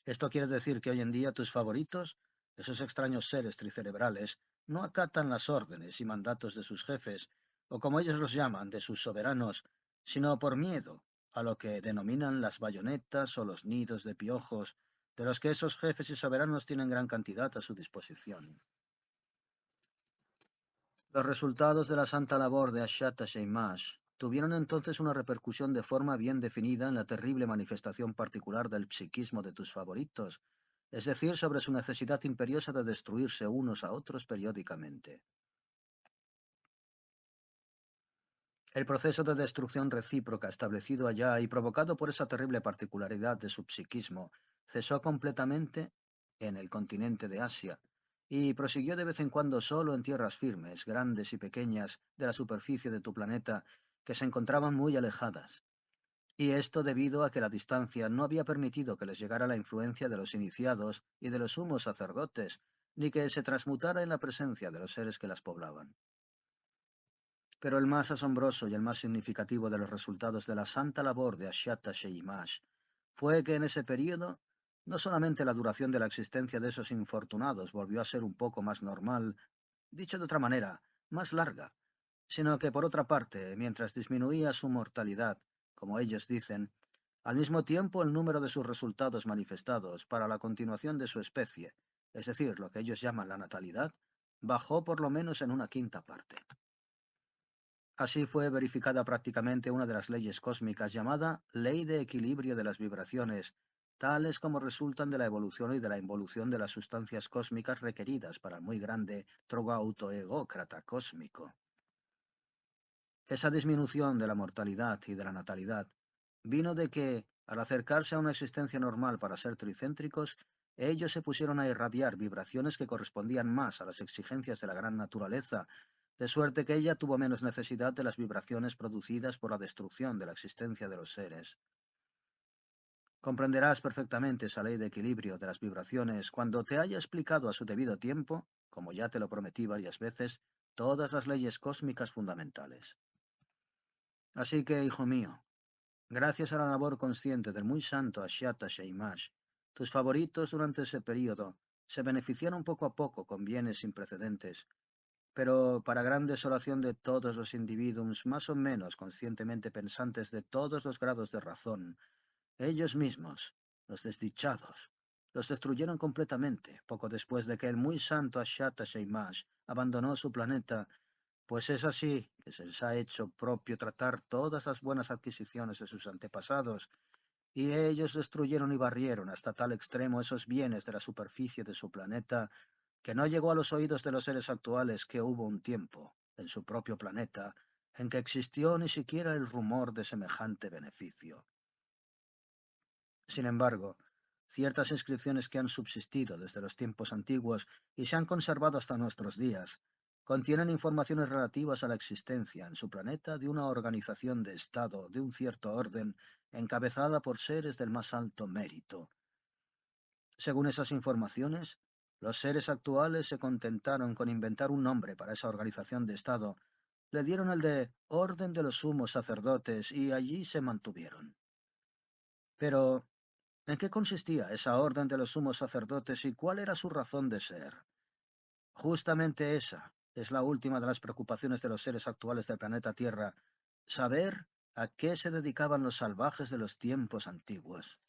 Esto quiere decir que hoy en día tus favoritos, esos extraños seres tricerebrales, no acatan las órdenes y mandatos de sus jefes, o como ellos los llaman, de sus soberanos, sino por miedo a lo que denominan las bayonetas o los nidos de piojos, de los que esos jefes y soberanos tienen gran cantidad a su disposición. Los resultados de la santa labor de Ashata Sheimash tuvieron entonces una repercusión de forma bien definida en la terrible manifestación particular del psiquismo de tus favoritos, es decir, sobre su necesidad imperiosa de destruirse unos a otros periódicamente. El proceso de destrucción recíproca establecido allá y provocado por esa terrible particularidad de su psiquismo cesó completamente en el continente de Asia y prosiguió de vez en cuando solo en tierras firmes, grandes y pequeñas, de la superficie de tu planeta, que se encontraban muy alejadas. Y esto debido a que la distancia no había permitido que les llegara la influencia de los iniciados y de los sumos sacerdotes, ni que se transmutara en la presencia de los seres que las poblaban. Pero el más asombroso y el más significativo de los resultados de la santa labor de Ashata Sheimash fue que en ese período no solamente la duración de la existencia de esos infortunados volvió a ser un poco más normal, dicho de otra manera, más larga, sino que por otra parte, mientras disminuía su mortalidad, como ellos dicen, al mismo tiempo el número de sus resultados manifestados para la continuación de su especie, es decir, lo que ellos llaman la natalidad, bajó por lo menos en una quinta parte. Así fue verificada prácticamente una de las leyes cósmicas llamada ley de equilibrio de las vibraciones, tales como resultan de la evolución y de la involución de las sustancias cósmicas requeridas para el muy grande trogoautoegócrata cósmico. Esa disminución de la mortalidad y de la natalidad vino de que, al acercarse a una existencia normal para ser tricéntricos, ellos se pusieron a irradiar vibraciones que correspondían más a las exigencias de la gran naturaleza, de suerte que ella tuvo menos necesidad de las vibraciones producidas por la destrucción de la existencia de los seres. Comprenderás perfectamente esa ley de equilibrio de las vibraciones cuando te haya explicado a su debido tiempo, como ya te lo prometí varias veces, todas las leyes cósmicas fundamentales. Así que, hijo mío, gracias a la labor consciente del muy santo Ashiata Sheimash, tus favoritos durante ese período se beneficiaron poco a poco con bienes sin precedentes, pero para gran desolación de todos los individuos más o menos conscientemente pensantes de todos los grados de razón, ellos mismos, los desdichados, los destruyeron completamente poco después de que el muy santo Ashata Sheimash abandonó su planeta, pues es así que se les ha hecho propio tratar todas las buenas adquisiciones de sus antepasados, y ellos destruyeron y barrieron hasta tal extremo esos bienes de la superficie de su planeta, que no llegó a los oídos de los seres actuales que hubo un tiempo, en su propio planeta, en que existió ni siquiera el rumor de semejante beneficio. Sin embargo, ciertas inscripciones que han subsistido desde los tiempos antiguos y se han conservado hasta nuestros días, contienen informaciones relativas a la existencia en su planeta de una organización de Estado de un cierto orden encabezada por seres del más alto mérito. Según esas informaciones, los seres actuales se contentaron con inventar un nombre para esa organización de Estado, le dieron el de Orden de los Sumos Sacerdotes y allí se mantuvieron. Pero, ¿en qué consistía esa orden de los sumos sacerdotes y cuál era su razón de ser? Justamente esa es la última de las preocupaciones de los seres actuales del planeta Tierra, saber a qué se dedicaban los salvajes de los tiempos antiguos.